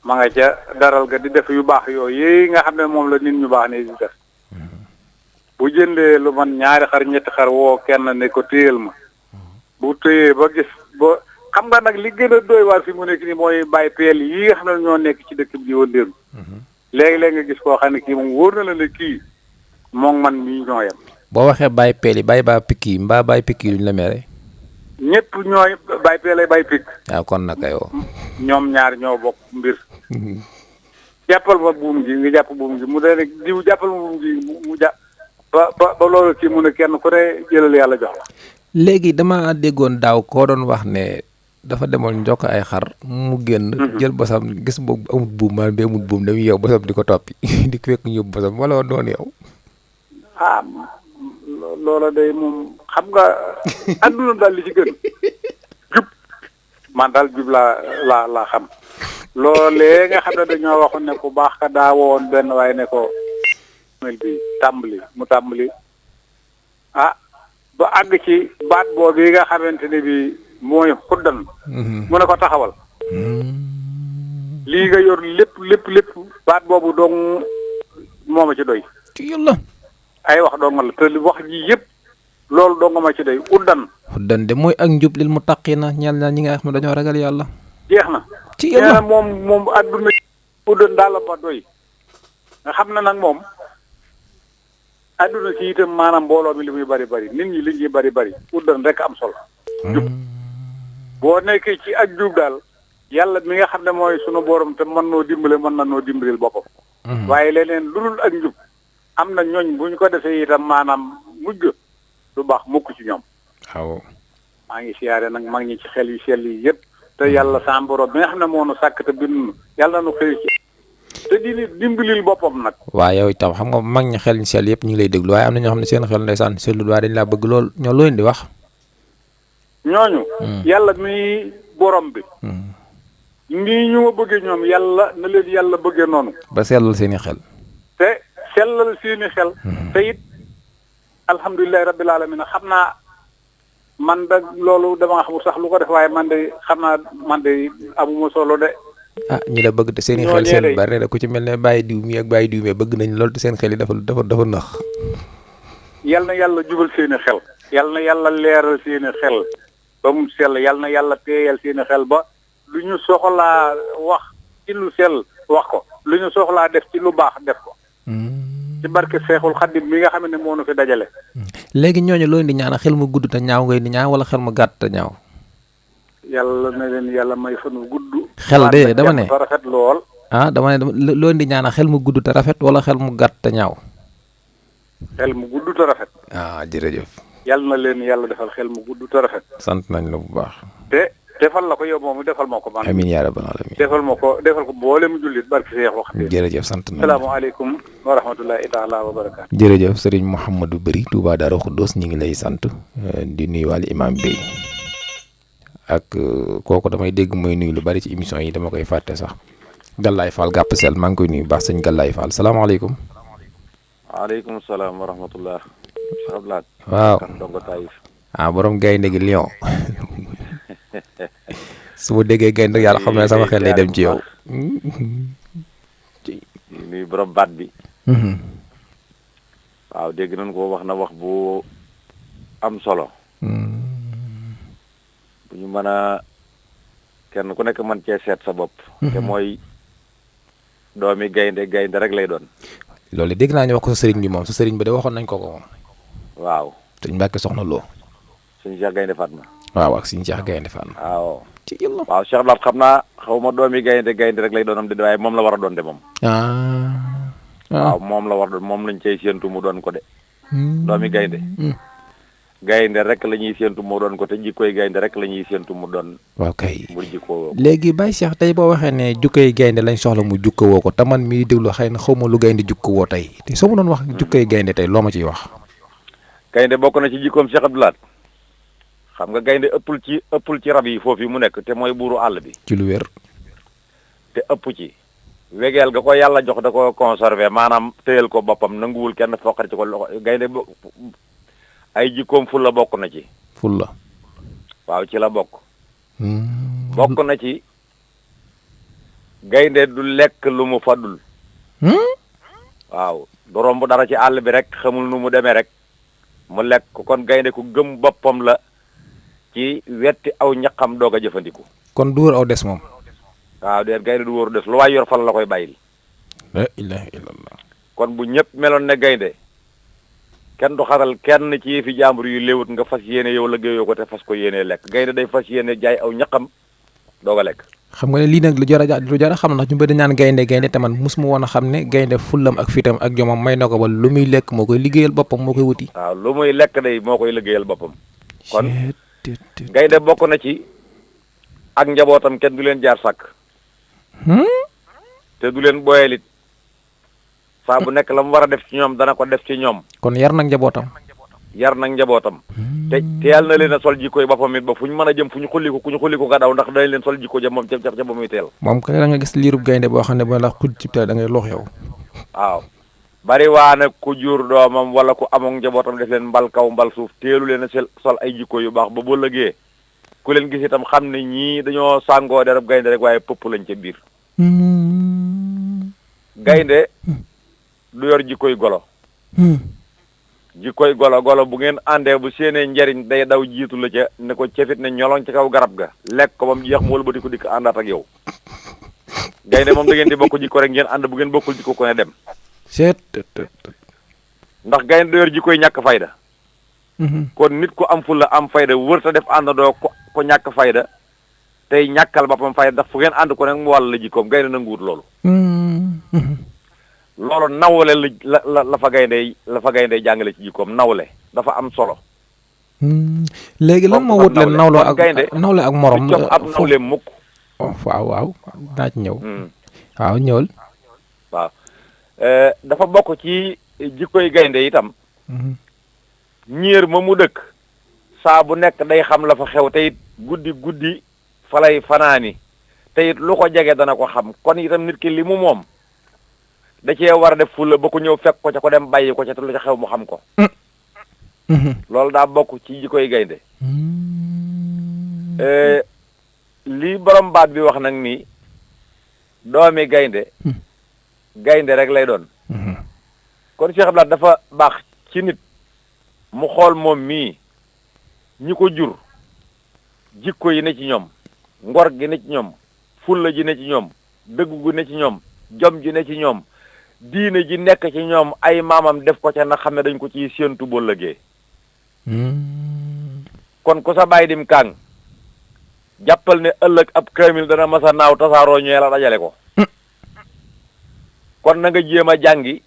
ma nga ca daral ga di def yu baax yooyu yi nga xam ne moom la nit ñu baax ne di def. bu jëndee lu man ñaari xar ñetti xar woo kenn ne ko téyel ma bu téyee ba gis ba xam nga nag li gën a doy waar fi mu nekk nii mooy bàyyi peel yi nga xam ne ñoo nekk ci dëkk bi di wëndeelu léegi-léegi nga gis koo xam ne kii moom wóor na la ne kii moom man mii ñoo yem. boo waxee bàyyi peel yi bàyyi baa pikk yi mbaa bàyyi pikk yi duñ la mere. ñëpp ñooy bàyyi peel ay bàyyi pikk. waaw kon nag ayoo. ñoom ñaar ñoo bokk mbir. jàppal ma buum gi nga jàpp buum gi mu dee nag diw jàppal ma buum gi mu jàpp. ba loolu ci mu ne kenn ku ne jëlal yàlla jox la. léegi dama déggoon daaw koo doon wax ne dafa demoon njokk ay xar mu génn. jël bosam gis boobu amut buum maanaam bi amut buum dañuy yow bosam di ko toppi di ko fekk ñu yóbbu bosam wala woon doon yow. ah loola day moom xam nga àdduna daal li ci gën jub man daal jub laa xam. loolee nga xam ne dañoo waxoon ne ku baax ka daa woon benn waaye ne ko. bi mu tàmbali ba àgg ci baat boobu yi nga xamante ne bi mooy xuddan mu ne ko taxawal lii nga yor lépp baat boobu dong mooma ci doy ci yàlla ay wax dong la te wax ji yëpp loolu dong ma ci doy xuddan de mooy ak njub lil mu taqi na ñeel na ñi nga xam ne dañoo ragal yàlla jeex na ci yàlla moom adduna xuddan daal la ma doy nga xam ne nag moom adduna ci itam maanaam mbooloo mi li muy bari nit ñi li ñuy bari uddan rek am solo jub boo nekkee ci ak jub daal yàlla mi nga xam ne mooy sunu borom te mën noo dimbale mën na noo dimbalil boppam waaye leneen lu dul ak njub am na ñooñ bu ñu ko defee itam maanaam mujj lu baax mukk ci ñoom waaw maa ngi siyaare nag mag ñi ci xel yu sell yi yëpp te yàlla sa borom bi nga xam ne moo nu sàkk te bind yàlla nu xëy ci te di dimbalil boppam nag. waaw yow itam xam nga mag ñi xel ñu sell yëpp ñu ngi lay déglu waaye am na ñoo xam ne seen xel ndeysaan sellu waaye dañ laa bëgg lool ñoo looy di wax. ñooñu. yàlla mi borom bi. nii ñu ma bëggee ñoom yàlla na leen yàlla bëggee noonu. ba sellal seen i xel. te sellal seen i xel. te it alhamdulilah rabbil alamin xam naa man da loolu dama xamul sax lu ko def waaye man de xam naa man de amuma solo de. ah ñi la bëgg te seen i xel seen bari na ku ci mel ne bàyyi diw mi ak bàyyi diw mi bëgg nañ lool te seen xel yi dafa nax. yal na yàlla jubal seen i xel. yal na yàlla leeral seen i xel ba mu sell yal na yàlla teeyal seen i xel ba lu ñu soxlaa wax ci lu sell wax ko lu ñu soxlaa def ci lu baax def ko. ci barke Seexul Xaddim mi nga xam ne moo nu fi dajale. léegi ñooñu looy di ñaan xel mu gudd te ñaaw ngay di ñaaw wala xel mu gàtt te ñaaw. yàlla na leen yàlla may fan wu gudd. xel de dama ne rafet lool. dama ne loo di ñaana xel mu gudd te rafet wala xel mu gàtt te ñaaw. xel mu gudd te rafet. jërëjëf. yàlla na leen yàlla defal xel mu gudd te rafet. sant nañ la bu baax. te defal la ko yow moomu defal ma ko man. amiin yaa rabbal aalamiin. defal ko mboolem jullit barke Seex wax. jërëjëf sant nañ la salaamaaleykum wa rahmatullahi taala wa barakaatu. jërëjëf Serigne Mouhamadou Bari Touba Darou Khoudoss ñu ngi lay sant di nuyuwaale Imam Bey ak kooku damay dégg mooy nuyu lu bari ci émission yi dama koy fàtte sax Galaye Fall gàpp sel maa ngi koy nuyu baax sëñ Galaye Fall salaamaaleykum. waaleykum salaam wa rahmatullah. waaw ndongo Taïf. ah borom gaynde gi lion su ma déggee gaynde yàlla xam ne sama xel lay dem ci yow. nuy borom baat bi. waaw dégg nañ ko wax na wax bu am solo. bu ñu mën a kenn ku nekk mën cee seet sa bopp. te mooy doomi gaynde rek lay doon. loolu dégg naa ñu wax ko sa sëriñ bi moom sa sëriñ bi de waxoon nañ ko moom. waaw. sëñ Mbàkke soxna Lo. sëñ Cheikh Gaynde Fatma. waaw ak sëñ Cheikh Gaynde Fatma. waaw. ci yàlla waaw Cheikh Lat xam naa xaw ma doomi gaynde rek lay doonam de waaye moom la war a doon de moom. waaw moom la war doon moom lañ cay séentu mu doon ko de. doomi gaynde rek la ñuy séentu mu doon ko te jikkoy gaynde rek la ñuy séentu mu doon. waaw kay mu jikkoo. léegi Baye Cheikh tey boo waxee ne jukkoy gaynde lañ soxla mu jukkowoo ko te man mii déglu xëy na xaw ma lu gaynde jukkowoo tey te soo ma doon wax jukkoy gaynde tey loo ma ciy wax. gaynde bokk na ci jikkoom Cheikh Abdoulaye xam nga gaynde ëppul ci rab yi foofu mu nekk te mooy buuru àll bi. ci lu wér. te ëpp ci. wegeel ga ko yàlla jox da ko conservé maanaam téyel ko boppam nanguwul kenn foqar ci ko loxo gaynde ay jikkoom fulla bokk na ci. fulla. waaw ci la bokk. bokk na ci gaynde du lekk lu mu fadul. waaw du romb dara ci àll bi rek xamul nu mu demee rek mu lekk kon gaynde ku gëm boppam la ci wetti aw ñaqam doog a jëfandiku. kon du wër aw des moom. waaw déet gaynde du wóoru des lu waay yor fan la koy bàyyil. la ilaha illallah. kon bu ñëpp meloon ne gaynde kenn du xaral kenn ci fi jàmbur yu léewut nga fas yéene yow liggéeyoo ko te fas ko yéene lekk gaynde day fas yéene jaay aw ñaqam doog a lekk. xam nga ne lii nag lu jar a xam ndax ñu bëri ñaan gaynde te man mosuma woon a xam ne gaynde fullam ak fitam ak jomam may na ko ba lu muy lekk moo koy liggéeyal boppam moo koy wuti. waaw lu muy lekk day moo koy liggéeyal boppam. kon gaynde bokk na ci ak njabootam kenn du leen jaar sàkk. te du leen boyelit saa bu nekk la mu war a def ci ñoom dana ko def ci ñoom. kon yar nag njabootam. te teel na leen a sol jikkoy boppam it ba fu ñu mën a jëm fu ñu xulliku ku ñu xulliku nga daw ndax dañ leen sol jikko ja moom ca ba muy teel. moom kay da nga gis liirub gaynde boo xam ne boo la xuj ci teel da ngay lox yow. waaw bari waa nag ku jur doomam wala ku amoon njabootam def leen mbal kaw mbal suuf teelu leen a sol ay jikko yu baax ba boo lëgee ku leen gis itam xam ne ñii dañoo sàngoo derab gaynde rek waaye pëpp lañ ca biir. gaynde du yor jikkoy golo. jikkoy golo bu ngeen àndee bu séenee njariñ day daw jiitu la ca ne ko cefit ne ñoloŋ ci kaw garab ga lekk ko ba mu jeex mu wëlbati ko dikk àndaat ak yow. gaynde moom da ngeen di bokk jikko rek ngeen ànd bu ngeen bokkul jikko ko ne dem. ndax gaynde du yor jikkoy ñàkk fayda. kon nit ku am fulla am fayda wër ta def àndandoo ko ñàkk fayda tey ñàkkal boppam fayda ndax fu ngeen ànd ko nag mu wàll la jikkoom gaynde nanguwut loolu. loolu nawle la fa gaynde jàngale ci jikkoom nawle dafa am solo. léegi lan moo wut leen nawle ak morom cof ab nawle mukk. waaw naa ci ñëw. waaw ñëwal. waaw dafa bokk ci jikkoy gaynde itam. ñiir ma mu dëkk saa bu nekk day xam la fa xew te it guddi fa lay fanaani te it lu ko jege dana ko xam kon itam nit ki li mu moom da cee war a def fulla ba ko ñëw fekk ko ca ko dem bàyyi ko ca te lu ca xew mu xam ko. loolu daa bokk ci jikkoy gaynde. lii borom baat bi wax nag ni doomi gaynde rek lay doon. kon Cheikh Abdoulaye dafa baax ci nit mu xool moom mii ñi ko jur jikko yi ne ci ñoom ngor gi ne ci ñoom fulla ji ne ci ñoom dëggu gu ne ci ñoom jom ji ne ci ñoom diine ji nekk ci ñoom ay maamam def ko ca na xam ne dañ ko ciy séentu boo lëgee. kon ku sa bàyyi dim kàng jàppal ne ëllëg ab kaamil dana masa naaw tasaaroo ñëwee la dajale ko. kon na nga jéem a jàngi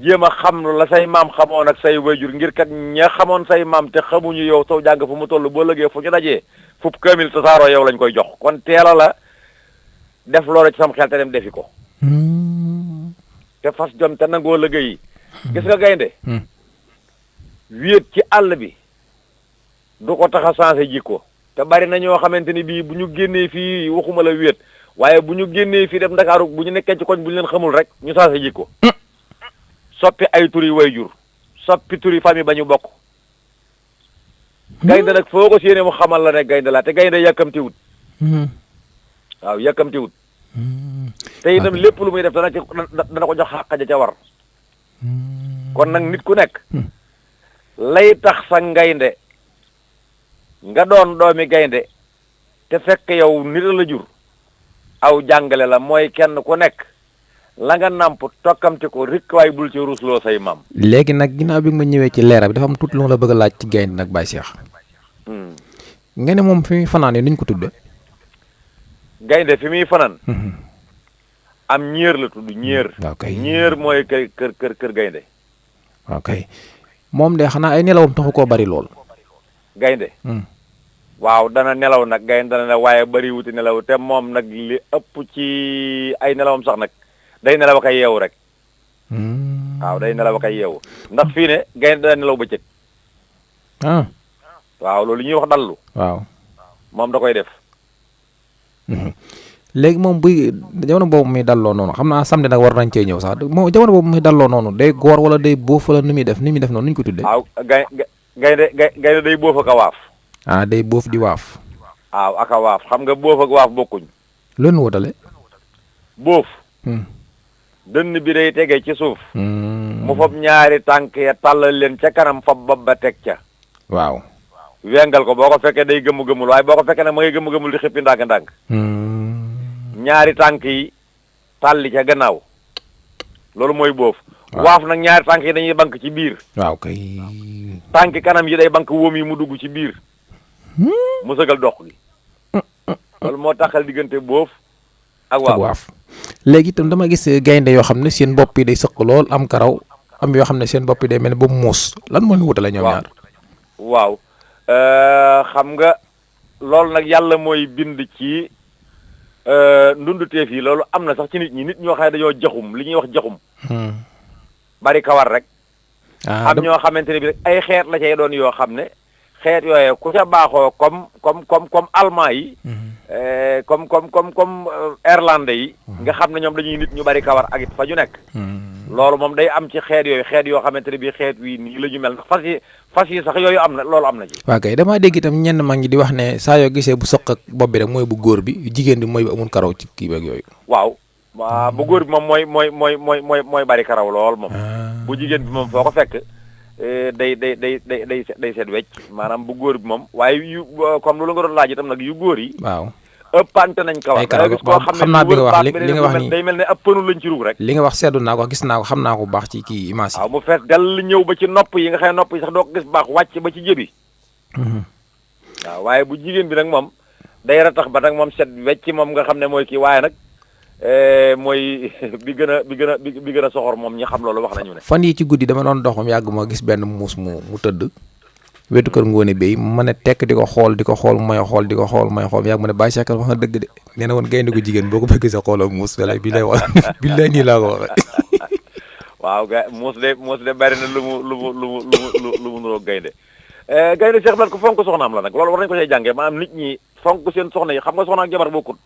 jéem a xam la say maam xamoon ak say wayjur ngir kat ña xamoon say maam te xamuñu yow soo jàng fu mu toll boo lëgee fu ñu dajee fub kaamil tasaaroo yow lañ koy jox kon teela la def loolu ci sam xel te dem defi ko. te fas jom te nangoo liggéey gis nga gaynde wéet ci àll bi du ko tax a changé jikko te bari na ñoo xamante ni bii bu ñu génnee fii waxuma la wéet waaye bu ñu génnee fii dem Ndakaaru bu ñu nekkee ci koñ bu ñu leen xamul rek ñu changé jikko soppi ay turi wayjur soppi turi famille ba ñu bokk gaynde nag foo ko séenee mu xamal la ne gaynde laa te gaynde yàkkamtiwut waaw yàkkamtiwut te itam lépp lu muy def dana ko jox xàq ja ca war kon nag nit ku nekk lay tax sa gaynde nga doon doomi gaynde te fekk yow nit la jur aw jàngale la mooy kenn ku nekk la nga nàmp tokkamti ko rikk waaye bul ci ruusloo say maam. léegi nag ginnaaw bi nga ma ñëwee ci leera bi dafa am tuuti lu ma la bëgg a laaj ci gaynde nag Baye Cheikh. nga ne moom fi muy fanaan yi nuñ ko tudde gaynde fi muy fanaan. am ñeer la tudd ñeer. waaw kay ñeer mooy kër gaynde. waaw kay moom de xanaa ay nelawam taxu koo bari lool. gaynde waaw dana nelaw nag gaynde dana ne waaye bari wuti nelaw te moom nag li ëpp ci ay nelawam sax nag day nelaw ak ay yeewu rek. waaw day nelaw ak ay yeewu ndax fii ne gaynde dana nelaw bëccëg. waaw loolu ñuy wax dallu. waaw moom da koy def. léegi moom buy jamono boobu muy dalloo noonu xam naa samedi nag war nañ cee ñëw sax moom jamono boobu muy dalloo noonu day góor wala day bóof wala nu muy def noonu nuñ ko tuddee. waaw gaynde day bóof ak a waaf. day bóof di waaf. waaw ak a waaf xam nga bóof ak waaf bokkuñ. loolu wutale. bóof. dënn bi day tege ci suuf. mu fob ñaari tànk ya tàllal leen ca kanam fob bopp ba teg ca. waaw. wengal ko boo ko fekkee day gëmu-gëmul waaye boo ko fekkee nag ma ngay gëmu-gëmul di xippi ndànk-ndànk. ñaari tànk yi tàlli ca gannaaw loolu mooy bóof. waaf nag ñaari tànk yi dañuy bank ci biir. waaw kay. tànk kanam yi day bank wóom yi mu dugg ci biir. mu sëgal dox gi. loolu moo taxal diggante bóof ak waaf. léegi itam dama gis gaynde yoo xam ne seen bopp yi day sëq lool am karaw am yoo xam ne seen bopp yi day mel ne ba muus lan moo ñu wutale ñoom ñaar. waaw xam nga loolu nag yàlla mooy bind ci ndunduteef yi loolu am na sax ci nit ñoo xam ne dañoo jaxum li ñuy wax jaxum. bari kawar rek. am ñoo xamante ne bi rek ay xeet la cay doon yoo xam ne xeet yooye ku ca baaxoo comme allemand yi. comme irlandais yi. nga xam ne ñoom dañuy nit ñu bari kawar ak it fa ñu nekk. loolu moom day am ci xeet yoo xamante ne bi xeet wi nii la ñu mel ndax fas yi sax yooyu am na loolu am na ci. waaw kay damaa dégg itam ñenn mag ñi di wax ne saa yoo gisee bu soq ak bopp bi rek mooy bu góor bi jigéen bi mooy bu amul karaw ci kii beeg yooyu. waaw bu góor bi moom mooy bari karaw lool moom. bu jigéen bi moom foo ko fekk day seet wecc maanaam bu góor bi moom waaye yu comme loolu nga doon laaj itam nag yu góor yi. waaw ëppante nañ kawar. xam naa bi nga wax li nga wax nii day mel ne ab pënu lañ ci rug rek. li nga wax seddu naa ko gis naa ko xam naa ko bu baax ci kii image yi. waaw mu fees dal ñëw ba ci nopp yi nga xam ne nopp yi sax doo ko gis baax wàcc ba ci jëbi. waaw waaye bu jigéen bi nag moom day ratax ba nag moom set wecc moom nga xam ne mooy kii waaye nag mooy bi gën a soxor moom ñi xam loolu wax nañu ne. fan yi ci guddi dama doon dox moom yàgg ma gis benn muus mu tëdd wetu kër ngoone bay ma ne tekk di ko xool mooy xool yàgg ma ne Baye Cheikh wax na dëgg de nee na woon gaynde gu jigéen boo ko bëgg sa xoolal muus wala bi lay wax bi lay nii laa ko waxee. waaw muus de bari na lu mu nuroo gaynde gaynde Cheikh Blat ko fonk soxnaam la nag loolu war nañu ko see jàngee maanaam nit ñi fonk seen soxna yi xam nga soxna ak jabar bokkut.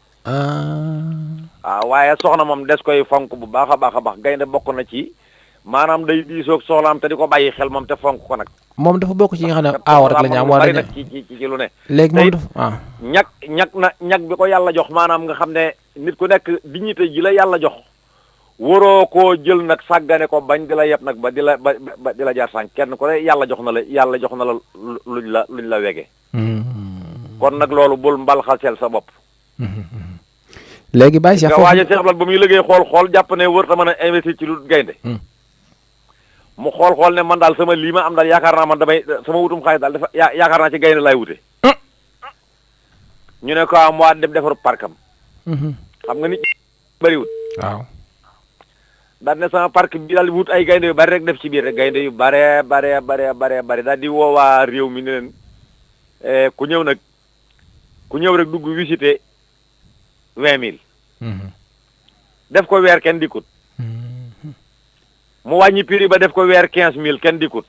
waaw waaye soxna moom des koy fonk bu baax a baax gaynde bokk na ci maanaam day diisoog soxlaam te di ko bàyyi xel moom te fonk ko nag. moom dafa bokk ci nga xam ne aawa rek la ñu am wala nag ci lu ne. léegi moom dafa ñag bi ko yàlla jox maanaam nga xam ne nit ku nekk dignité ji la yàlla jox waroo koo jël nag sàggane ko bañ di la yeb nag ba di la jaar sànq kenn ku ne yàlla jox na la luñ la wege. kon nag loolu bul mbal xalseel sa bopp. léegi Baye Cheikh nga waaje Cheikh Blat ba muy liggéey xool jàpp ne wër ta mën a investir ci lu gaynde mu xool ne man daal sama lii ma am daal yaakaar naa man damay sama wutum xaalis daal dafa yaakaar naa ci gaynde laay wute. ñu ne ko am waa dem defaru parkam. xam nga nit bariwut. waaw. daal ne sama parc bi daal wut ay gaynde yu bari rek def ci biir rek gaynde yu bare daal di woowaa réew mi ne leen ku ñëw rek dugg visiter 20 000. def ko weer kenn dikkut. mu wàññi prix ba def ko weer 15 000 kenn dikkut.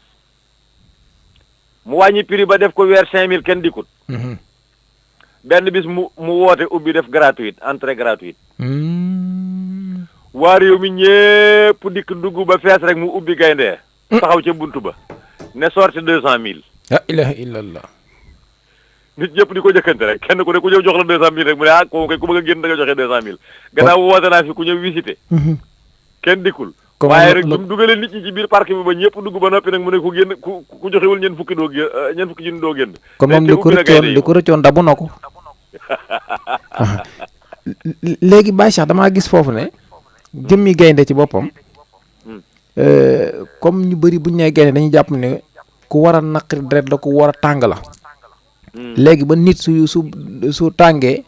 mu wàññi prix ba def ko weer 5 000 kenn dikkut. benn bis mu woote ubbi def gratuite entrée gratuite. waa réew mi ñépp dikk dugg ba fees rek mu ubbi gaynde taxaw ca buntu ba ne sorti 200 000. la ilaha illallah. nit ñëpp di ko jëkkante rek kenn ku ne ku ñëw jox la 200000 rek mu ne ah kooku kay ku bëgg a génn da nga joxe 200000. gannaaw woote naa fi ku ñëw visité. kenn dikkul. waaye rek bi mu dugalee nit ñi ci biir parc bi ba ñëpp dugg ba noppi nag mu ne ku génn ku joxewul ñeent fukki junni doo génn. kon moom li ko rëccoon dabu na ko. léegi Baye Cheikh damaa gis foofu ne jëmmi gaynde ci boppam comme ñu bëri bu ñu nee gaynde dañuy jàpp ne ku war a naqari deret la ku war a tàng la. léegi ba nit su tàngee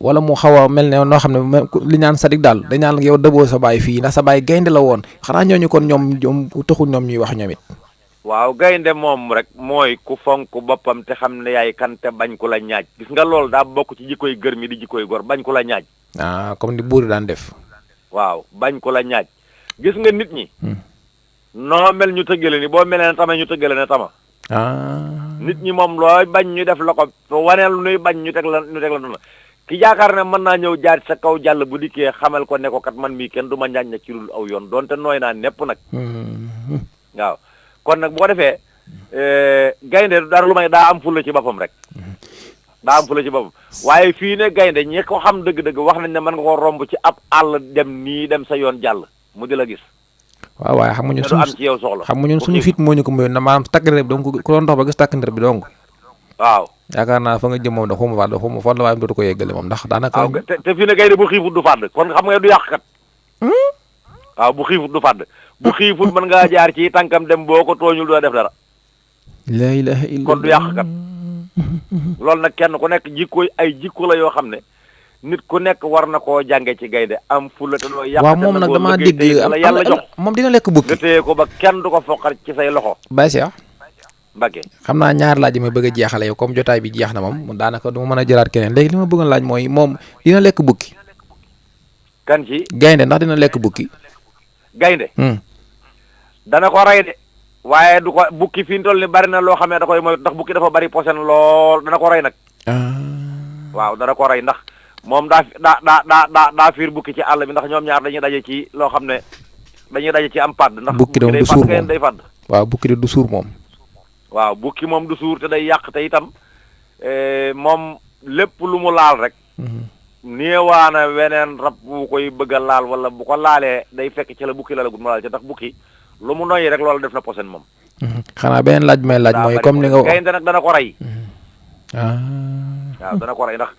wala mu xaw a mel ne noo xam ne li ñaan sadik daal dañ naan yow dëboo sa baay fii ndax sa baay gaynde la woon xanaa ñooñu kon ñoom taxul ñoom ñuy wax ñoom it. waaw gaynde moom rek mooy ku fonk boppam te xam ne yaay kan te bañ ku la ñaaj gis nga loolu daa bokk ci jikkoy gër mi di jikkoy gor bañ ku la ñaaj. comme ni buur daan def. waaw bañ ku la ñaaj gis nga nit ñi. noo mel ñu tëggale ni boo melee ne tama ñu tëggale ne tama. nit ñi moom looy bañ ñu def la ko waneel nuy bañ ñu teg la noonu ki yaakaar ne mën naa ñëw jaar sa kaw jàll bu dikkee xamal ko ne ko kat man mii kenn du ma ñaañ na ci lul aw yoon donte nooy naa nepp nag. waaw kon nag bu ko defee gaynde dara lu may daa am fulla ci boppam rek. daa am fulla ci boppam waaye fii ne gaynde ñi ko xam dëgg-dëgg wax nañ ne mën nga ko romb ci ab àll dem nii dem sa yoon jàll mu di la gis. waaw waaye xamuñu am ci yow soxla xamuñu suñu fit moo ñu ko mayoon na maanaam takk ndeer bi donc ku doon dox ba gis takk ndeer bi dong. waaw yaakaar naa fa nga jëm moom da xuma fàdd xuma fan la waaye dootu ko yeggale moom ndax daanaka. waaw te fii ne gaynde bu xiifut du fàdd kon xam nga du yàq kat. waaw bu xiifut du fàdd bu xiifut mën ngaa jaar ci tànkam dem boo ko tooñul doo def dara. la ilaha illa kon du yàq kat. loolu nag kenn ku nekk jikko la yoo xam ne nit ku nekk war na koo jànge ci gaynde am fulla te doo yàq. waaw moom nag damaa dégg la yàlla jox moom dina lekk bukki. nga téye ko ba kenn du ko foqar ci say loxo. Baye Cheikh. Mbacke xam naa ñaar laaj ma bëgg a jeexale yow comme jotaay bi jeex na moom daanaka du ma mën a jëlaat keneen léegi li ma bëggoon laaj mooy moom dina lekk bukki. kan ci gaynde ndax dina lekk bukki. gaynde dana ko rey de waaye du ko bukki fi mu toll ni bari na loo xam ne da koy mooy ndax bukki dafa bari posen lool dana ko rey nag. waaw dana ko rey ndax moom daa fiir bukki ci àll bi ndax ñoom ñaar dañuy daje ci loo xam ne dañuy daje ci am padd. ndax bukki day suur moom day fàdd. waaw bukki de du suur moom. waaw bukki moom du suur te day yàq te itam moom lépp lu mu laal rek. néewaana weneen rab bu koy bëgg a laal wala bu ko laalee day fekk ci la bukki la gudd mu laal ci ndax bukki lu mu noyyi rek loolu def na posen moom. xanaa beneen laaj may laaj mooy comme ni nga. gaynde nag dana ko rey. waaw dana ko rey ndax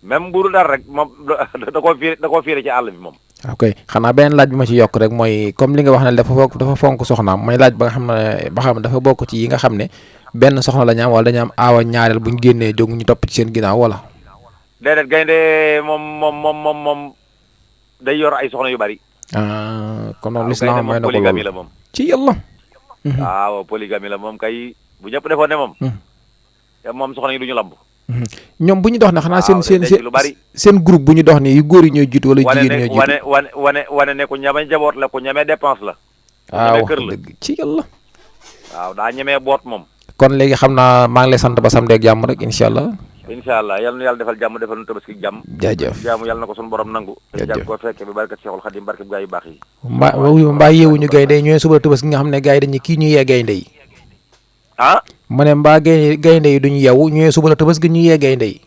même bu dul dara rek moom da koo fiire ci àll bi moom. ok xanaa beneen laaj bi ma ci yokk rek mooy comme li nga wax ne dafa fonk soxnaam mooy laaj ba nga xam ne dafa bokk ci yi nga xam ne benn soxna la ñu am wala dañu am aawa ñaareel bu ñu génnee jóg ñu topp ci seen ginnaaw wala. déedéet gaynde moom day yor ay soxna yu bari. kon moom lislaam may na ko polygamie la moom. ci yàlla. waaw polygamie la moom kay bu ñëpp defoon ne moom. te moom soxna yi du ñu lamb. ñoom bu ñu dox ne xanaa seen groupe bu ñu dox ni yu góor yi ñooy jiitu wala jigéen ñooy jiitu wane ne ku ñeme njaboot la ku ñeme dépense la. waaw kër la ci yàlla. waaw daa ñemee boot moom. kon léegi xam naa maa ngi lay sant ba samedi ak jàmm rek incha allah. incha allah yal na yàlla defal jàmm defal nu tabaski jàmm. jaajëf jàmm yàlla na ko sunu borom nangu. jaajëf ko fekke bi barkat Cheikhul Khadim barkat gaa yu baax yi. mbaa yeewuñu gaynde yi ñooy suba tabaski nga xam ne gars yi dañuy kii ñu yee gaynde yi. ma ne mbaa gaynde yi duñu yeewu ñooy suba la tabaski ñu yee gaynde yi.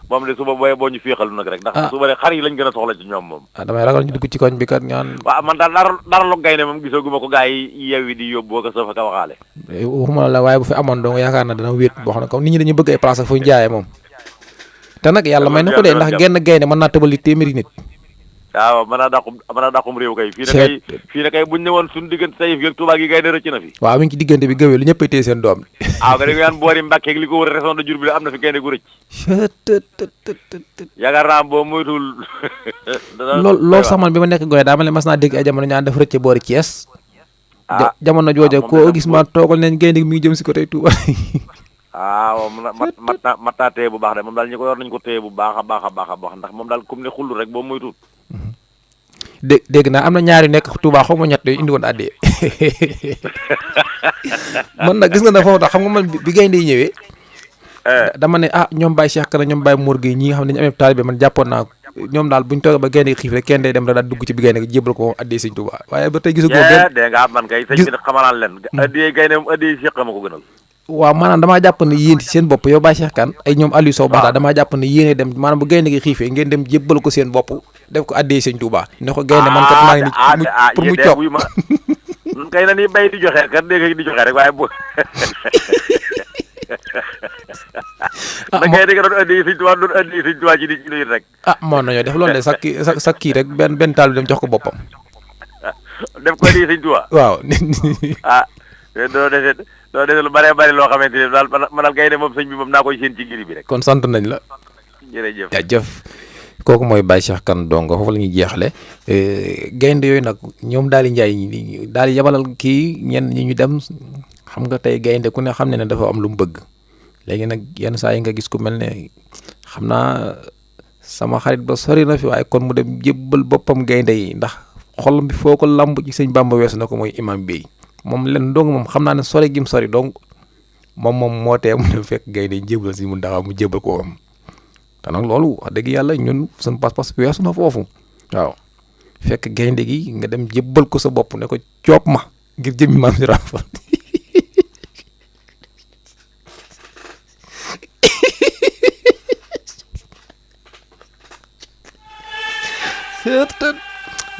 moom de suba boo ñu féexalu nag rek ndax suba de xar yi lañ gën a soxla ci ñoom moom. damay ragal ñu dugg ci koñ bi kat ñaan. waaw man daal dara lu gaynde moom gisaguma ko gaa yi yeewi di yóbbu ko sa fa ka waxaale. waxuma la waaye bu fi amoon dong yaakaar na dana wéet boo xam ne comme nit ñi dañuy bëgg ay place ak fu ñu jaayee moom. te nag yàlla may na ko de ndax genn gaynde mën naa tëbali téeméeri nit. waaw mën naa dàqum réew kay. fii ne kay buñ ne woon suñu diggante Taïf ak Touba gi gaynde rëcc na fi. waaw mi ngi ci diggante bi gëwee lu ñëppay téye seen doom. waaw nga dégg nga boori Mbàkke ak li ko wër région de Diourbel am na fi gaynde gu rëcc. yaakaar naa boo moytuwul. loolu sax man bi ma nekk gone daa ma ne mas naa dégg ay jamono ñaan dafa rëcc boori Thiès. jamono jooja koo gis ma toogal leen gaynde mi ngi jëm si ko tey Touba. waaw mat naa téye bu baax de moom daal ñi ko yor nañu ko téye bu baax a baax a baax ndax moom daal comme ne xullu rek boo moytuwul. dégg naa am na ñaari nekk Touba xaw ma ñett indi woon àddee man nag gis nga ne foofu tax xam nga man bi gaynde yi ñëwee dama ne ñoom Baye Cheikh Kana ñoom Baye Mor Gueye ñi nga xam ne dañu amee taalibe man jàppoon naa ñoom daal buñ toogee ba gaynde xiif rek kenn day dem da daal dugg ci bi gaynde jébal ko àddee sëñ Touba waaye ba tey gisagoo dégg nga man kay sëñ bi nag xamanaan leen àddee gaynde moom àddee Cheikh ma ko gënal waaw maanaam damaa jàpp ne yéen ci seen bopp yow Baye Cheikh Kane ay ñoom Aliou Sow Bada damaa jàpp ne yéene dem maanaam bu gaynde gi xiifee ngeen dem jébbal ko seen bopp def ko addee sëñ Touba ne ko gaynde man kat maa ngi ni pour mu coop ma nun kay na ni bay di joxe kat dégg di joxe rek waaye bu da gaynde gi doon addee sëñ Touba doon addee sëñ Touba ci di ci rek moo nañoo def loolu de sa kii rek benn taal bi dem jox ko boppam def ko addee sëñ Touba waaw doo dese lu bëree bëri loo xamante ne daal manal gaynde moom sëñ bi moom naa koy seen ci ngiri bi rek kon sant nañ la jërëjëf kooku mooy Baye Cheikh Kane Dongo foofu la ñuy jeexale gaynde yooyu nag ñoom daal di njaay daal di yabalal kii ñenn ñi ñu dem xam nga tey gaynde ku ne xam ne dafa am lu mu bëgg léegi nag yenn saa yi nga gis ku mel ne xam naa sama xarit ba sori na fi waaye kon mu dem jébbal boppam gaynde yi ndax xol bi foo ko lamb ci sëñ Bamba weesu na ko mooy imam bi moom leen dong moom xam naa ne sori gim sori donc moom moo tee mu dem fekk gaynde jébal si mu ndaxaw mu jébal ko am te nag loolu wax dëgg yàlla ñun suñu pas-pas weesu na foofu waaw fekk gaynde gi nga dem jébal ko sa bopp ne ko coop ma ngir jëmmi maam si rafal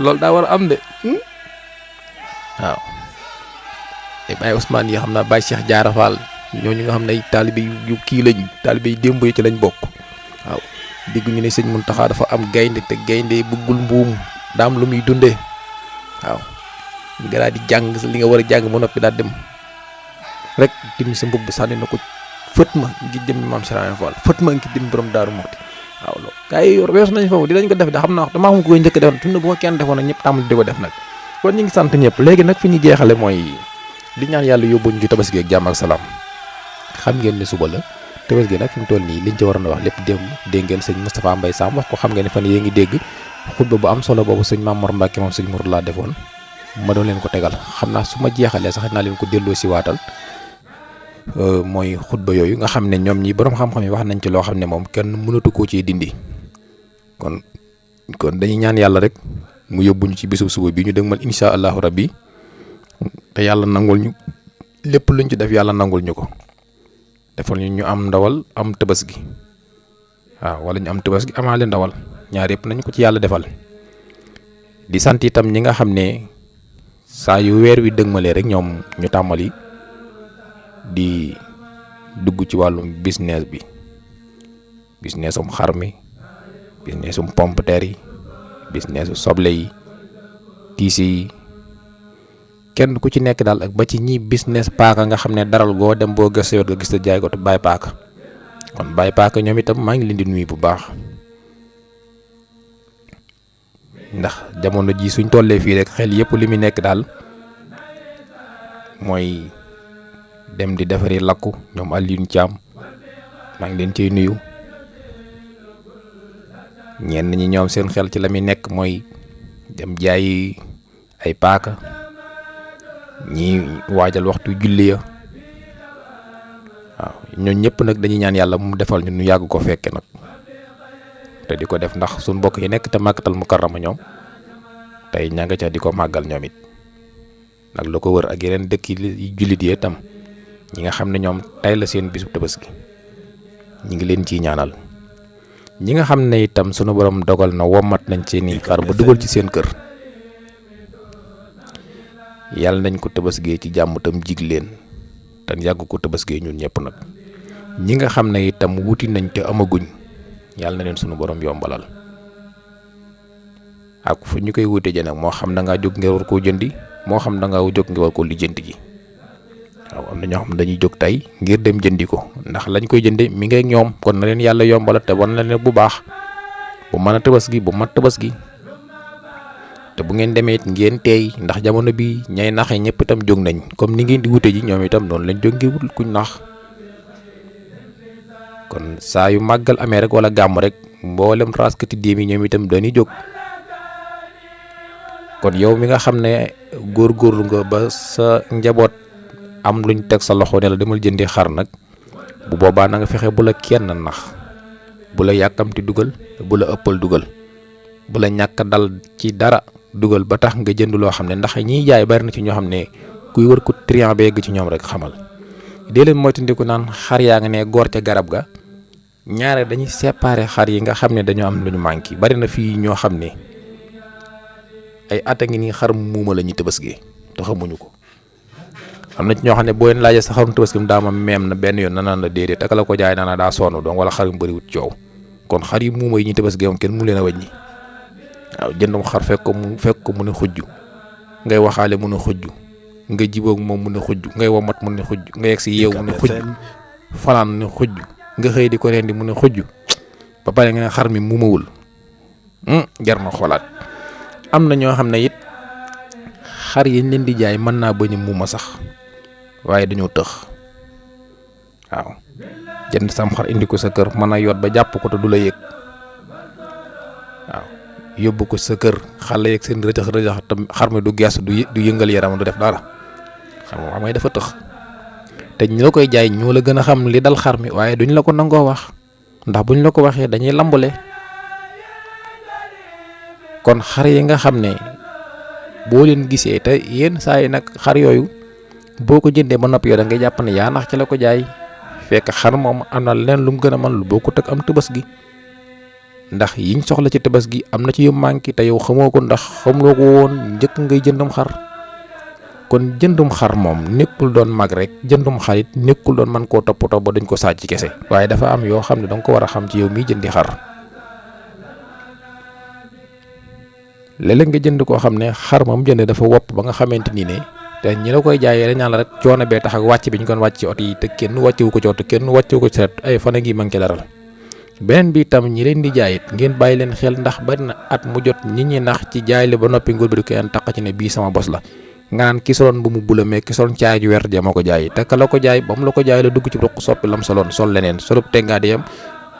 loolu daa war a am de waaw Baye Ousmane yi xam naa Baye Cheikh Diarra Fall ñooñu nga xam ne ay taalibe yu kii lañ taalibe yi démb yi ci lañ bokk waaw dégg ñu ne sëñ Mountakha dafa am gaynde te gaynde bëggul mbuum daa am lu muy dundee waaw nga daal di jàng li nga war a jàng ba noppi daal dem rek tim sa mbubb sànni na ko fët ma ngi jëm maam Serigne Fall fët ma ngi dem borom Daaru Muxti waaw loolu gars yi yor weesu nañ foofu dinañ ko def de xam naa damaa xam ko koy njëkk defoon fi mu ne bu ma kenn defoon nag ñëpp tàmbali di ko def nag kon ñu ngi sant ñëpp léegi nag fi ñu jeexale mooy di ñaan yàlla yóbbuñ ci tabaski ak jàmm ak salaam xam ngeen ne suba la tabaski nag fi mu toll nii liñ ci waroon a wax lépp démb dégg ngeen sëñ Moustapha Mbaye Sam wax ko xam ngeen ne fan yee ngi dégg xutba bu am solo boobu sëñ Mamour Mbacke moom sëñ Mourou laa defoon ma doon leen ko tegal xam naa su ma jeexalee sax naa leen ko delloo si waatal mooy xutba yooyu nga xam ne ñoom ñi borom xam-xam yi wax nañ ci loo xam ne moom kenn mënatu koo ciy dindi kon dañuy ñaan yàlla rek mu yóbbuñu ci bisu suba bi ñu dëgmal incha allahu rabbi te yàlla nangul ñu lépp luñ ci def yàlla nangul ñu ko defal ñu am ndawal am tabaski waaw wala ñu am tabaski amaale ndawal ñaar yëpp nañ ko ci yàlla defal di sant itam ñi nga xam ne saa yu weer wi dëgmalee rek ñoom ñu tàmmali di dugg ci wàllum business bi businessum xar mi businessum pomme de terre yi businessu soble yi tiisi yi kenn ku ci nekk daal ak ba ci ñi business paaka nga xam ne daral goo dem boo gëstoo nga gis te jaay ko te bàyyi paaka kon bàyyi paaka ñoom itam maa ngi leen di nuyu bu baax ndax jamono ji suñ tollee fii rek xel yëpp li mu nekk daal mooy dem di defari lakku ñoom Alioune Thiam maa ngi leen ciy nuyu ñenn ñi ñoom seen xel ci la muy nekk mooy dem jaayi ay paaka ñi waajal waxtu julli ya waaw ñooñu ñëpp nag dañuy ñaan yàlla mu defal ñu nu yàgg ko fekke nag te di ko def ndax suñ mbokk yi nekk te Makkatal Mukarrama ñoom tey ña nga ca di ko màggal ñoom it nag la ko wër ak yeneen dëkk yi jullit yi itam ñi nga xam ne ñoom tey la seen bisu tabaski ñi ngi leen ciy ñaanal ñi nga xam ne itam sunu borom dogal na womat nañ ci nii xar ba dugal ci seen kër yàlla nañ ko tabaskee ci jàmm tam jig leen te yàgg ko tabaskee ñun ñëpp nag ñi nga xam ne itam wuti nañ te amaguñ yàlla na leen sunu borom yombalal ak fu ñu koy wute ji nag moo xam da ngaa jóg ngir war koo jëndi moo xam da ngaa jóg ngir war koo lijjanti ji waaw am na ñoo xam dañuy jóg tey ngir dem jëndi ko ndax lañ koy jënde mi ngi ak ñoom kon na leen yàlla yombalal te wan na leen bu baax bu mën a tabaski bu mat tabaski te bu ngeen demee it ngeen teey ndax jamono bi ñay naxe ñëpp itam jóg nañ comme ni ngeen di wute ji ñoom itam noonu lañ jóg ngir wut kuñ nax kon saa yu màggal amee rek wala gàmm rek mboolem raskati déem yi ñoom itam dañuy jóg kon yow mi nga xam ne góorgóorlu nga ba sa njaboot am luñ teg sa loxo ne la demal jëndi xar nag bu boobaa na nga fexe bu la kenn nax bu la yàkkamti dugal bu la ëppal dugal bu la ñàkk dal ci dara dugal ba tax nga jënd loo xam ne ndax ñiy jaay bari na ci ñoo xam ne kuy wër ko triant beeg ci ñoom rek xamal dee leen moytandiku naan xar yaa nga ne góor ca garab ga ñaare dañuy séparer xar yi nga xam ne dañoo am lu ñu manqué bari na fii ñoo xam ne ay at a ngi nii xar muuma la ñuy tëbësgee te xamuñu ko am na ci ñoo xam ne boo leen laajee sa xarum tëbësgam daa ma meem na benn yoon na naan la déedéet ak la ko jaay naan daa sonn donc wala xar yu bëriwut coow kon xar yi muuma yi ñuy tëbësgee moom kenn mu leen a wàññi waaw jëndum xar fekk ko mu ne xujj ngay waxaale mu ne xujj nga jiboog moom mu ne xujj ngay womat mu ne xujj nga yegg si yeew mu ne xujj fanaan mu ne xujj nga xëy di ko rendi mu ne xujj ba pare nga ne xar mi muumawul jar na xoolaat. am na ñoo xam ne it xar yi leen di jaay mën naa bañ a muuma sax waaye dañoo tëx waaw jënd sam xar indi ko sa kër mën a yot ba jàpp ko te du la yëg waaw yóbbu ko sa kër xale yeeg seen rëjax te xar mi du gees du yëngal yaram du def dara xam nga dafa tëx te ñu la koy jaay ñoo la gën a xam li dal xar mi waaye duñ la ko nangoo wax ndax buñ la ko waxee dañuy lambule. kon xar yi nga xam ne boo leen gisee te yenn saa yi nag xar yooyu boo ko jëndee ba noppi yow da ngay jàpp ne yaa nax ci la ko jaay fekk xar moom am na leen lu mu gën a mën lu boo ko teg am tëbës gi ndax yiñ soxla ci tëbës gi am na ci yu manqué te yow xamoo ko ndax xamuloo ko woon njëkk ngay jëndum xar kon jëndum xar moom nekkul doon mag rek jëndum xarit nekkul doon mën koo toppatoo ba dañ ko sàcc ci kese waaye dafa am yoo xam ne danga ko war a xam ci yow miy jëndi xar. léeg-léeg nga jënd koo xam ne xar moom jënd dafa wopp ba nga xamante ni ne te ñi la koy jaayee dañ naan la rek coono bee tax ak wàcc bi ñu kon wàcc ci oto yi te kenn wàccewu ko ci oto kenn wàccewu ko ci ret ay fan a ngi manqué daral beneen bi itam ñi leen di jaayit ngeen bàyyi leen xel ndax bari na at mu jot nit ñi nax ci jaay li ba noppi ngóor bi di ko yan taq ci ne bii sama bos la nga naan ki soloon bu mu bula mais ki soloon caay ju wert ja moo ko jaay te ka la ko jaay ba mu la ko jaay la dugg ci ruq soppi lam soloon sol leneen solub tengaa di yam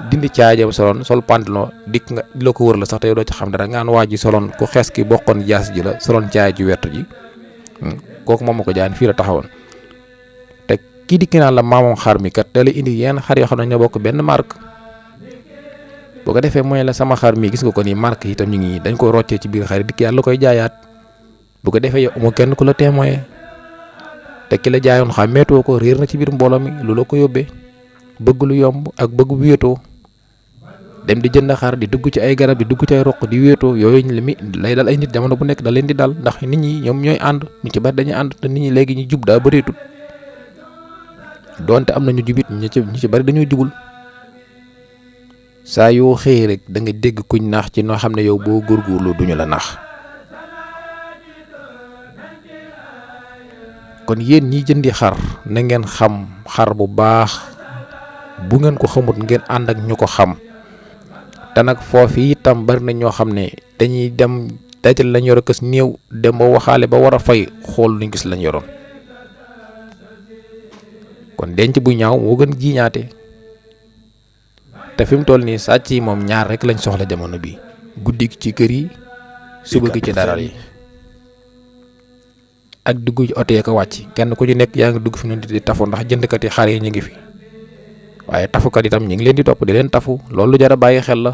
dindi caajam soloon sol pantalon dikk nga di la ko wër la sax te yow doo ci xam dara nga waa ji soloon ku xees ki bokkoon jaas ji la soloon caaj ju wert ji kooku moom ma ko jaayan fii la taxawoon te kii dikki naan la maamoom xar mi kat da la indi yenn xar yoo xam ne ñoo bokk benn marque boo ko defee mooy la sama xar mi gis nga ko nii marque itam ñu ngi dañ ko roccee ci biir xar yi dikki yàlla koy jaayaat bu ko defee yow amoo kenn ku la témoin te ki la jaayoon xàmmeetoo ko réer na ci biir mbooloo mi lu la ko yóbbee bëgg lu yomb ak bëgg bu wéetoo dem di jënd xar di dugg ci ay garab di dugg ci ay roq di wéetoo yooyu mi lay dal ay nit jamono bu nekk da leen di dal ndax nit ñi ñoom ñooy ànd ñu ci bari dañuy ànd te nit ñi léegi ñu jub daa bëreetut donte am na ñu jubit ñu ci bari dañoo jubul saa yoo xëy rek da nga dégg kuñ naax ci noo xam ne yow boo góorgóorlu duñu la naax kon yéen ñi jëndi xar na ngeen xam xar bu baax bu ngeen ko xamut ngeen ànd ak ñu ko xam te nag foofu itam bari na ñoo xam ne dañuy dem dajal lañ yor a kës néew dem ba waxaale ba war a fay xool luñ gis lañ yoroon kon denc bu ñaaw moo gën jiiñaate te fi mu toll nii sàcc yi moom ñaar rek lañ soxla jamono bi guddi gi ci kër yi suba gi ci daral yi ak dugg ci oto yi ko wàcc kenn ku ci nekk yaa ngi dugg fi mu di tafu ndax jëndkat yi xar yi ñu ngi fi waaye tafukat itam ñu ngi leen di topp di leen tafu loolu jar a bàyyi xel la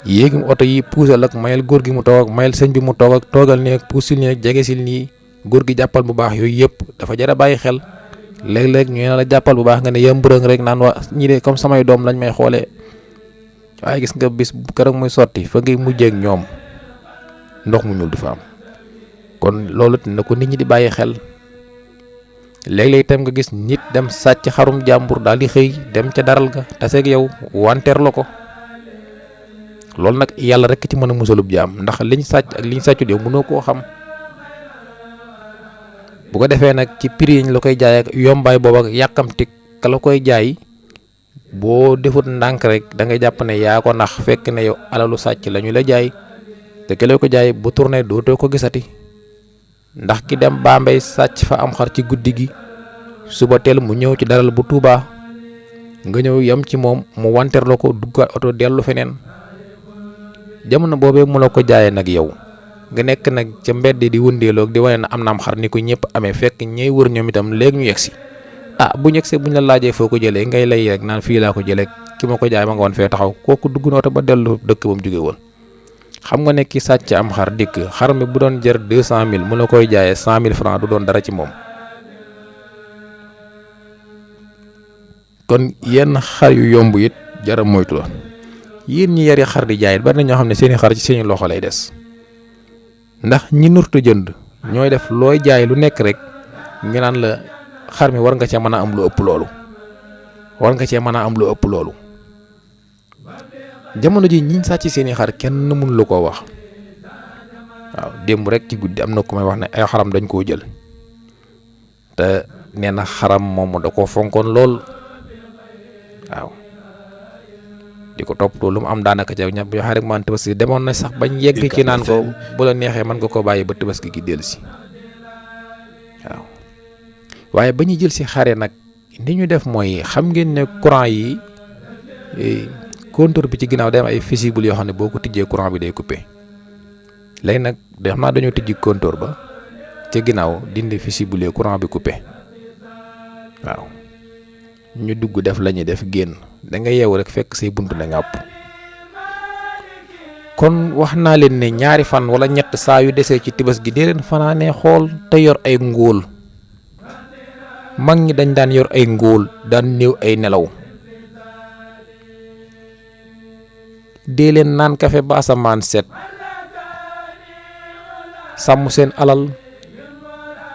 yéegi oto yi puusal ak mayel góor gi mu toog ak mayel sëñ bi mu toog ak toogal nii ak puusil nii ak jegesil nii góor gi jàppal bu baax yooyu yëpp dafa jar a bàyyi xel léeg-léeg ñu ne la jàppal bu baax nga ne yëmbërëng rek naan waa ñi de comme samay doom lañ may xoolee waaye gis nga bis bu keroog muy sotti fa ngay mujjee ak ñoom ndox mu ñuul du fa am kon loolu na ko nit ñi di bàyyi xel léeg-léeg itam nga gis nit dem sàcc xarum jàmbur daal di xëy dem ca daral ga taseeg yow wanteer la ko loolu nag yàlla rek ci mën a musalub jaam ndax liñ sàcc ak liñ sàccut yow mënoo koo xam bu ko defee nag ci prix yi la koy jaay ak yombaay boobu ak yàkkamti ka la koy jaay boo defut ndànk rek da ngay jàpp ne yaa ko nax fekk ne yow alalu sàcc la ñu la jaay te ki la ko jaay bu tourné dootoo ko gisati ndax ki dem Bambey sàcc fa am xar ci guddi gi suba teel mu ñëw ci daral bu Touba nga ñëw yem ci moom mu wanteer la ko duggaat oto dellu feneen jamono boobee mu la ko jaayee nag yow nga nekk nag ca mbedd di wëndeeloog di wane na am naam xar ni ko ñëpp amee fekk ñey wër ñoom itam léegi ñu yegsi bu ñu yegsee bu ñu la laajee foo ko jëlee ngay lay rek naan fii laa ko jëlee ki ma ko jaay ma nga woon fee taxaw kooku dugg na oto ba dellu dëkk ba mu jógee woon. xam nga ne ki sàcc am xar dikk xar mi bu doon jar 200 000 mu la koy jaayee 100 000 francs du doon dara ci moom kon yenn xar yu yomb it jara moytu la yéen ñi yari xar di jaay bari na ñoo xam ne seeni xar ci seeni loxo lay des ndax ñi nurtu jënd ñooy def looy jaay lu nekk rek ñu naan la xar mi war nga cee mën a am lu ëpp loolu war nga cee mën a am lu ëpp loolu jamono ji ñiñ sàcc seeni xar kenn mënu la koo wax waaw démb rek ci guddi am na ku may wax ne ay xaram dañ koo jël te nee na xaram moom da koo fonkoon lool waaw di ko toppatoo lu mu am daanaka ca ña yoo xam rek man tabaski demoon na sax bañ yegg ci naan ko bu la neexee mën nga ko bàyyi ba tabaski gi dellu si waaw waaye ba ñuy jël si xare nag ni ñu def mooy xam ngeen ne courant yi compteur bi ci ginnaaw day am ay fusible yoo xam ne boo ko tijjee courant bi day coupé léegi nag xam naa dañoo tijji compteur ba ca ginnaaw dindi fusible courant bi coupé waaw ñu dugg def la ñuy def génn da nga yeewu rek fekk say buntu ne ngàpp kon wax naa leen ne ñaari fan wala ñett saa yu desee ci tibas gi dee leen fanaanee xool te yor ay ngóol mag ñi dañ daan yor ay ngóol daan néew ay nelaw dee leen naan kafe ba asamaan set sàmm seen alal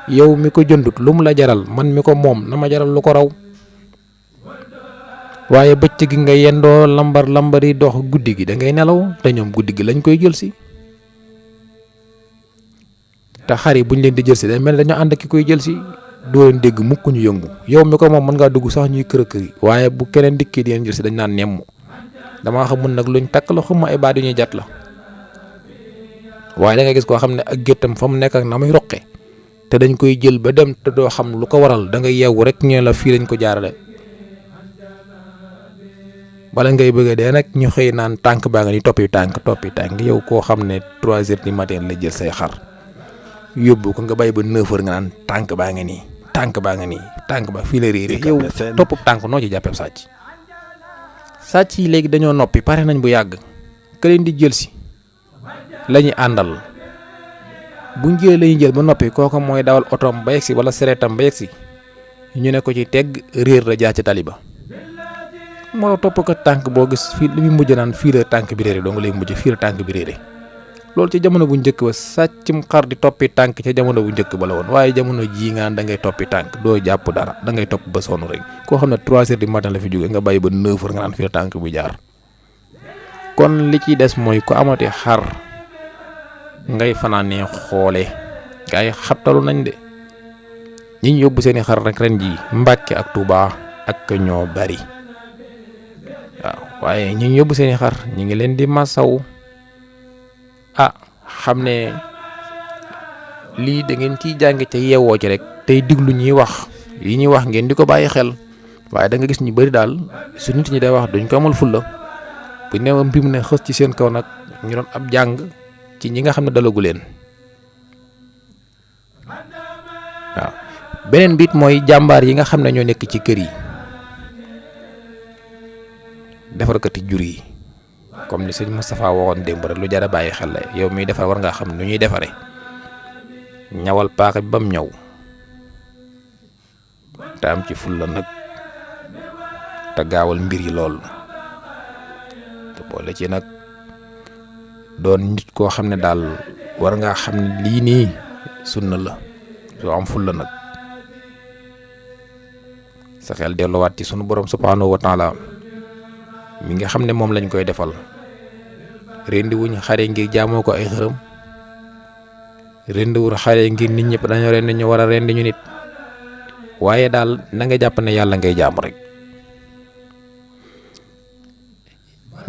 yow mi ko jëndut lu mu la jaral man mi ko moom na ma jaral lu ko raw waaye bëccëg gi nga yendoo lambar yi dox guddi gi da ngay nelaw te ñoom guddi gi lañ koy jël si te xar yi buñ leen di jël si day mel dañoo ànd ki koy jël si doo leen dégg mukk ñu yëngu yow mi ko moom mën ngaa dugg sax ñuy kër yi waaye bu keneen dikkee di leen jël si dañ naan nemm damaa xamul nag luñ takk la xuma ay baat yu ñuy jat la waaye da nga gis koo xam ne ak géttam fa mu nekk ak na muy roqe te dañ koy jël ba dem te doo xam lu ko waral da nga yeewu rek ñu la fii lañ ko jaarale bala ngay bëgg dee nag ñu xëy naan tànk baa nga ni toppi tànk yow koo xam ne 3 heures du matin la jël say xar yóbbu ko nga bàyyi ba 9 heures nga naan tànk baa nga nii tànk ba fii la réeré yow topp tànk noo ci jàppee sàcc yi léegi dañoo noppi pare nañ bu yàgg ka leen di jël si la ñuy àndal buñ jëlee la ñuy jël ba noppi kooku mooy dawal otoom ba yegsi wala sereetam ba yegsi ñu ne ko ci tegg réer la jaar ci tali ba moo topp ko tànk boo gis fii li muy mujj naan fii la tànk bi réere doo nga lay mujj fii la tànk bi réere loolu ci jamono bu njëkk ba sàccum xar di toppi tànk ca jamono bu njëkk ba la woon waaye jamono jii nga da ngay toppi tànk doo jàpp dara da ngay topp ba sonn rek koo xam ne 3 heures du matin la fi jóge nga bàyyi ba 9 heures nga naan fii la tànk bi jaar kon li ciy des mooy ku amati xar ngay fanaanee xoole gaa yi xabtalu nañ de ñi ñu yóbbu seeni xar rek ren ji Mbàkke ak Tuubaa ak ñoo bari waaw waaye ñi ñu yóbbu seeni xar ñi ngi leen di masaw xam ne lii da ngeen ciy jàng ca yeewoo ci rek tey diglu ñuy wax yi ñuy wax ngeen di ko bàyyi xel waaye da nga gis ñu bari daal su nit ñi day wax duñ ko amal fulla bu new mbir mu ne xës ci seen kaw nag ñu doon ab jàng ci ñi nga xam ne dalagu leen waaw beneen biit mooy jàmbaar yi nga xam ne ñoo nekk ci kër yi defarkati jur yi comme ni sëñ Moustapha waxoon démb rek lu jar a bàyyi xel la yow miy defar war ngaa xam nu ñuy defare ñawal paaka bi bam ñaw te am ci fulla nag te gaawal mbir yi lool te boole ci nag doon nit koo xam ne daal war ngaa xam ne lii nii sunna la soo am fulla nag sa xel delluwaat ci sunu borom subhanahu wa taala mi nga xam ne moom lañ koy defal rendi wuñ xare ngir jaamoo ko ay xërëm rendi wuñ xare ngir nit ñëpp dañoo rendi ñu war a rendi ñu nit waaye daal na nga jàpp ne yàlla ngay jaam rek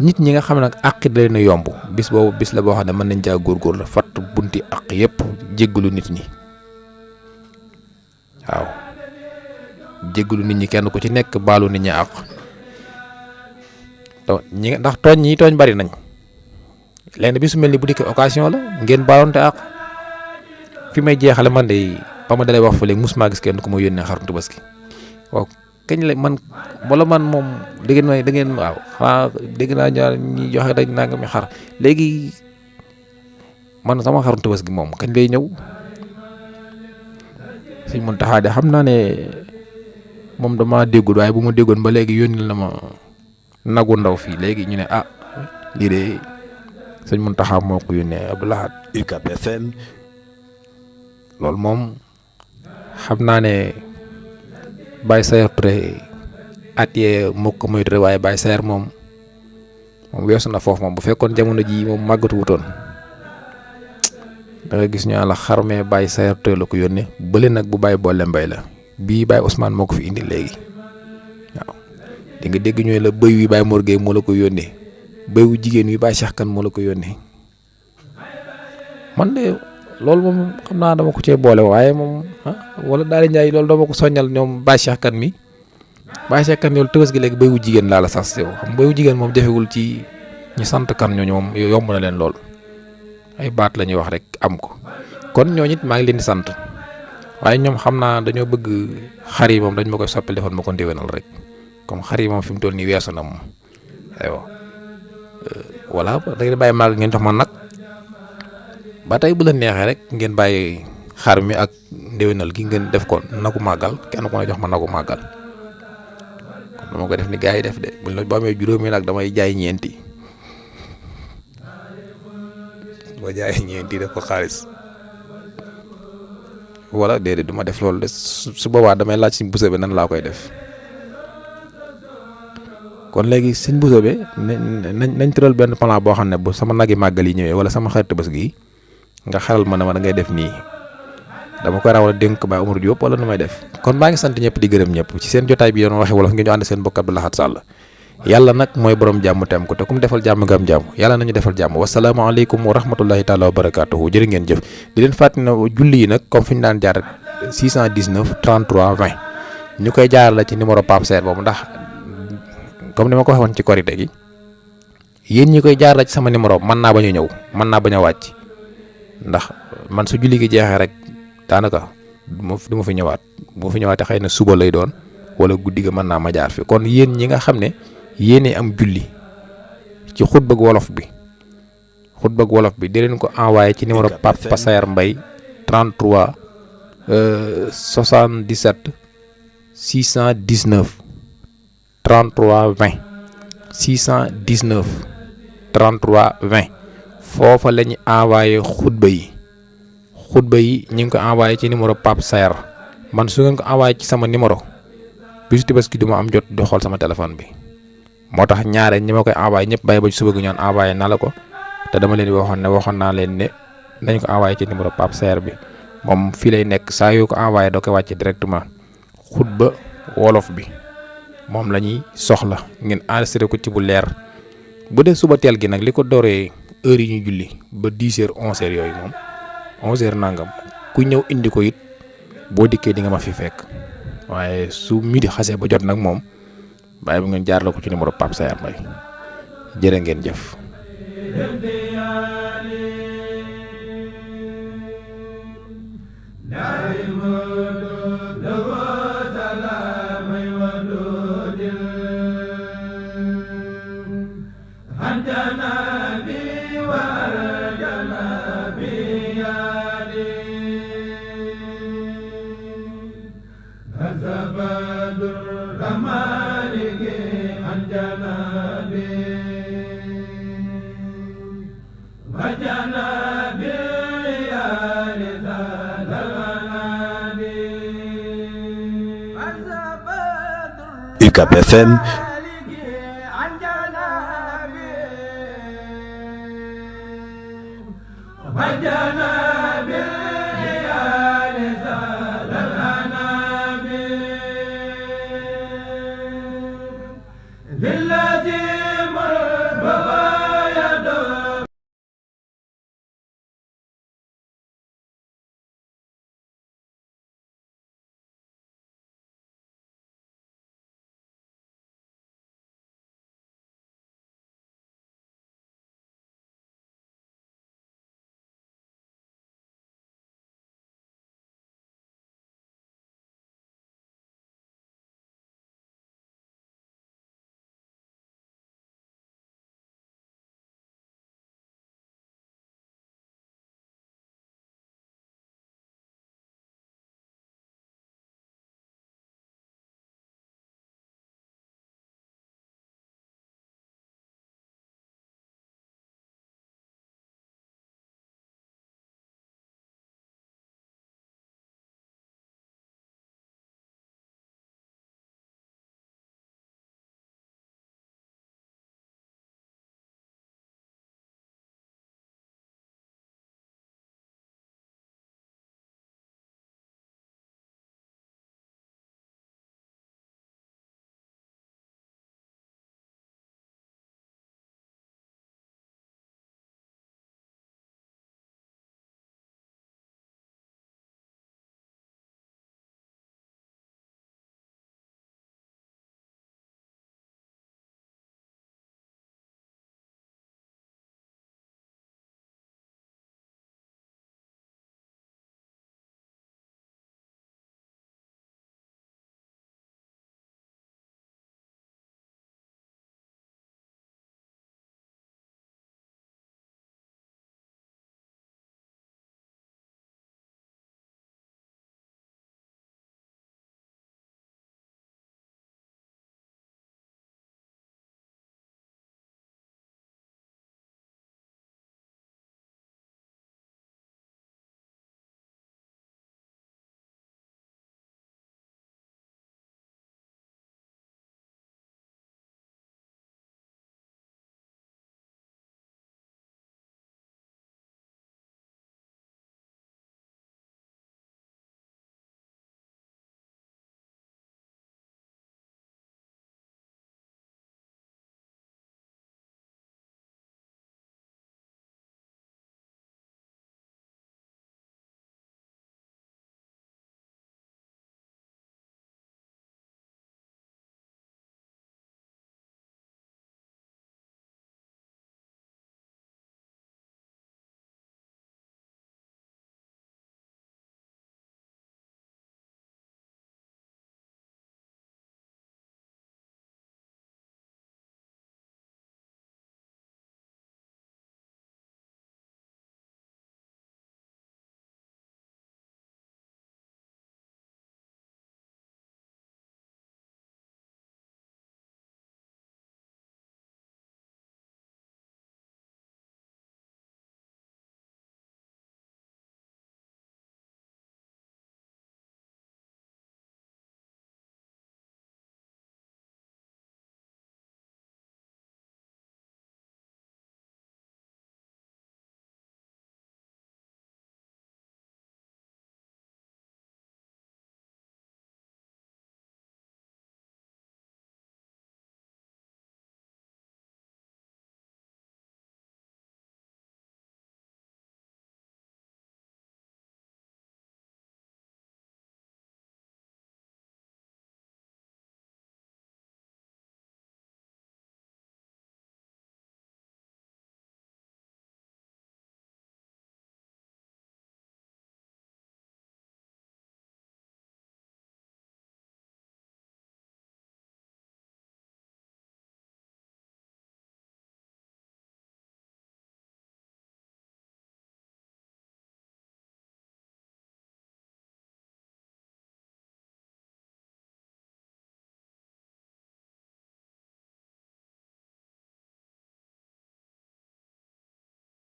nit ñi nga xam ne nag àq da leen a yomb bis boobu bis la boo xam ne mën nañ caa góorgóorlu fatt bunti àq yépp jéggalu nit ñi waaw jéggalu nit ñi kenn ku ci nekk baalu nit ñi àq ñi ndax tooñ ñi tooñ bari nañ léegi bi su mel ni bu dikkee occasion la ngeen baaloonte àq fi may jeexale man de ba ma dalay wax fa léegi musuma gis kenn ku ma yónnee xarum Tabaski waaw kañ la man wala man moom da ngeen waaw xanaa dégg naa ñaar ñi joxe dañ nanga mi xar léegi man sama xarum Tabaski moom kañ lay ñëw Sëñ Muntaxa de xam naa ne moom dama déggul waaye bu ma déggoon ba léegi yónnil na ma nagu ndaw fii léegi ñu ne ah lii de sëñ Mountakha moo ko yónnee Abdou Lahad. UCAB FM. loolu moom xam naa ne Baye Sayer Touré at yee moo ko moytu rek waaye Baye Sayer moom weesu na foofu moom bu fekkoon jamono ji moom màggatu wutoon da nga gis ñu la xarmee Baye Sayer Touré la ko yónnee bële nag bu Baye Boole Mbay la bii Baye Ousmane moo ko fi indi léegi waaw di nga dégg ñooy la bëy wi Baye Mor Gueye moo la ko yónnee bëy wu jigéen wi Baye Cheikh Kane moo la ko yónnee man de loolu moom xam naa dama ko cee boole waaye moom wala daal Ndiaye loolu dama ko soññal ñoom Baye Cheikh Kane mi Baye Cheikh Kane yow tëbës gi léegi bëy wu jigéen laa la sas yow xam bëy wu jigéen moom jafewul ci ñu sant kan ñooñu moom yomb na leen lool ay baat la ñuy wax rek am ko kon ñooñu it maa ngi leen di sant waaye ñoom xam naa dañoo bëgg xar yi moom dañ ma koy soppil defoon ma ko ndéwénal rek comme xar yi moom fi mu toll nii weesu na moom aywa voilà da ngeen bàyyi màgg ngeen jox ma nag ba tey bu la neexee rek ngeen bàyyi xar mi ak ndéwénal gi ngeen def ko nagu màggal kenn ku ne jox ma nagu màggal kon dama ko def ni gars yi def de buñ la ba amee juróomi nag damay jaay ñeenti boo jaayee ñeenti def ko xaalis wala déedéet du ma def loolu de su boobaa damay laaj Sëñ Bousso bi nan laa koy def kon léegi Sëñ Bousso bi nañ tëral benn plan boo xam ne bu sama nagi màggal yi ñëwee wala sama xarit bés gi nga xaral ma ne ma da ngay def nii dama koy rawal dénk Baye Omar Diop wala nu may def kon maa ngi sant ñëpp di gërëm ñëpp ci seen jotaay bi yoon waxe wolof ngeen ñu ànd seen mbokk Abdou Lahad Sall yàlla nag mooy borom jàmm tem ko te ku mu defal jàmm nga am jàmm yàlla nañu defal jàmm wasalaamaaleykum wa rahmatullahi taala wa barakaatuhu jërë ngeen jëf di leen fàttali na julli yi nag comme fi ñu daan jaar 619 33 20 ñu koy jaar la ci numéro Pape Serre boobu ndax comme ni ma ko waxoon ci korite gi yéen ñi koy jaar la ci sama numéro mën naa bañ a ñëw mën naa bañ a wàcc ndax man su julli gi jeexee rek daanaka du ma fi ñëwaat bu ma fi ñëwaatee xëy na suba lay doon wala guddi ga mën naa ma jaar fi kon yéen ñi nga xam ne yéene am julli ci xutbag wolof bi di leen ko envoyé ci numéro Papa Sayer Mbaye 33 77 619 33 20 619 33 20 foofa la ñu envoyé xutba yi ñu ngi ko envoyé ci numéro Papa Sayer man su ngeen ko envoyé ci sama numéro bisu Tabaski du ma am jot di xool sama téléphone bi moo tax ñaare ñi ma koy envoyé ñëpp bàyyi ba ci suba gi ñaan envoyé na la ko te dama leen waxoon naa leen ne nañ ko envoyé ci numéro Pape Sayer bi moom fii lay nekk saa yoo ko envoyé doo koy wàcce directement xutba wolof bi moom la ñuy soxla ngeen enregistré ko ci bu leer bu dee suba teel gi nag li ko dooree heure yi ñuy julli ba 10h 11h yooyu moom 11h nangam ku ñëw indi ko it boo dikkee di nga ma fi fekk waaye su midi xasee ba jot nag moom bàyyi bu ngeen jaar la ko ci numéro Pape Sayer Mbaye jërë ngeen jëf. UCAB FM. بالذي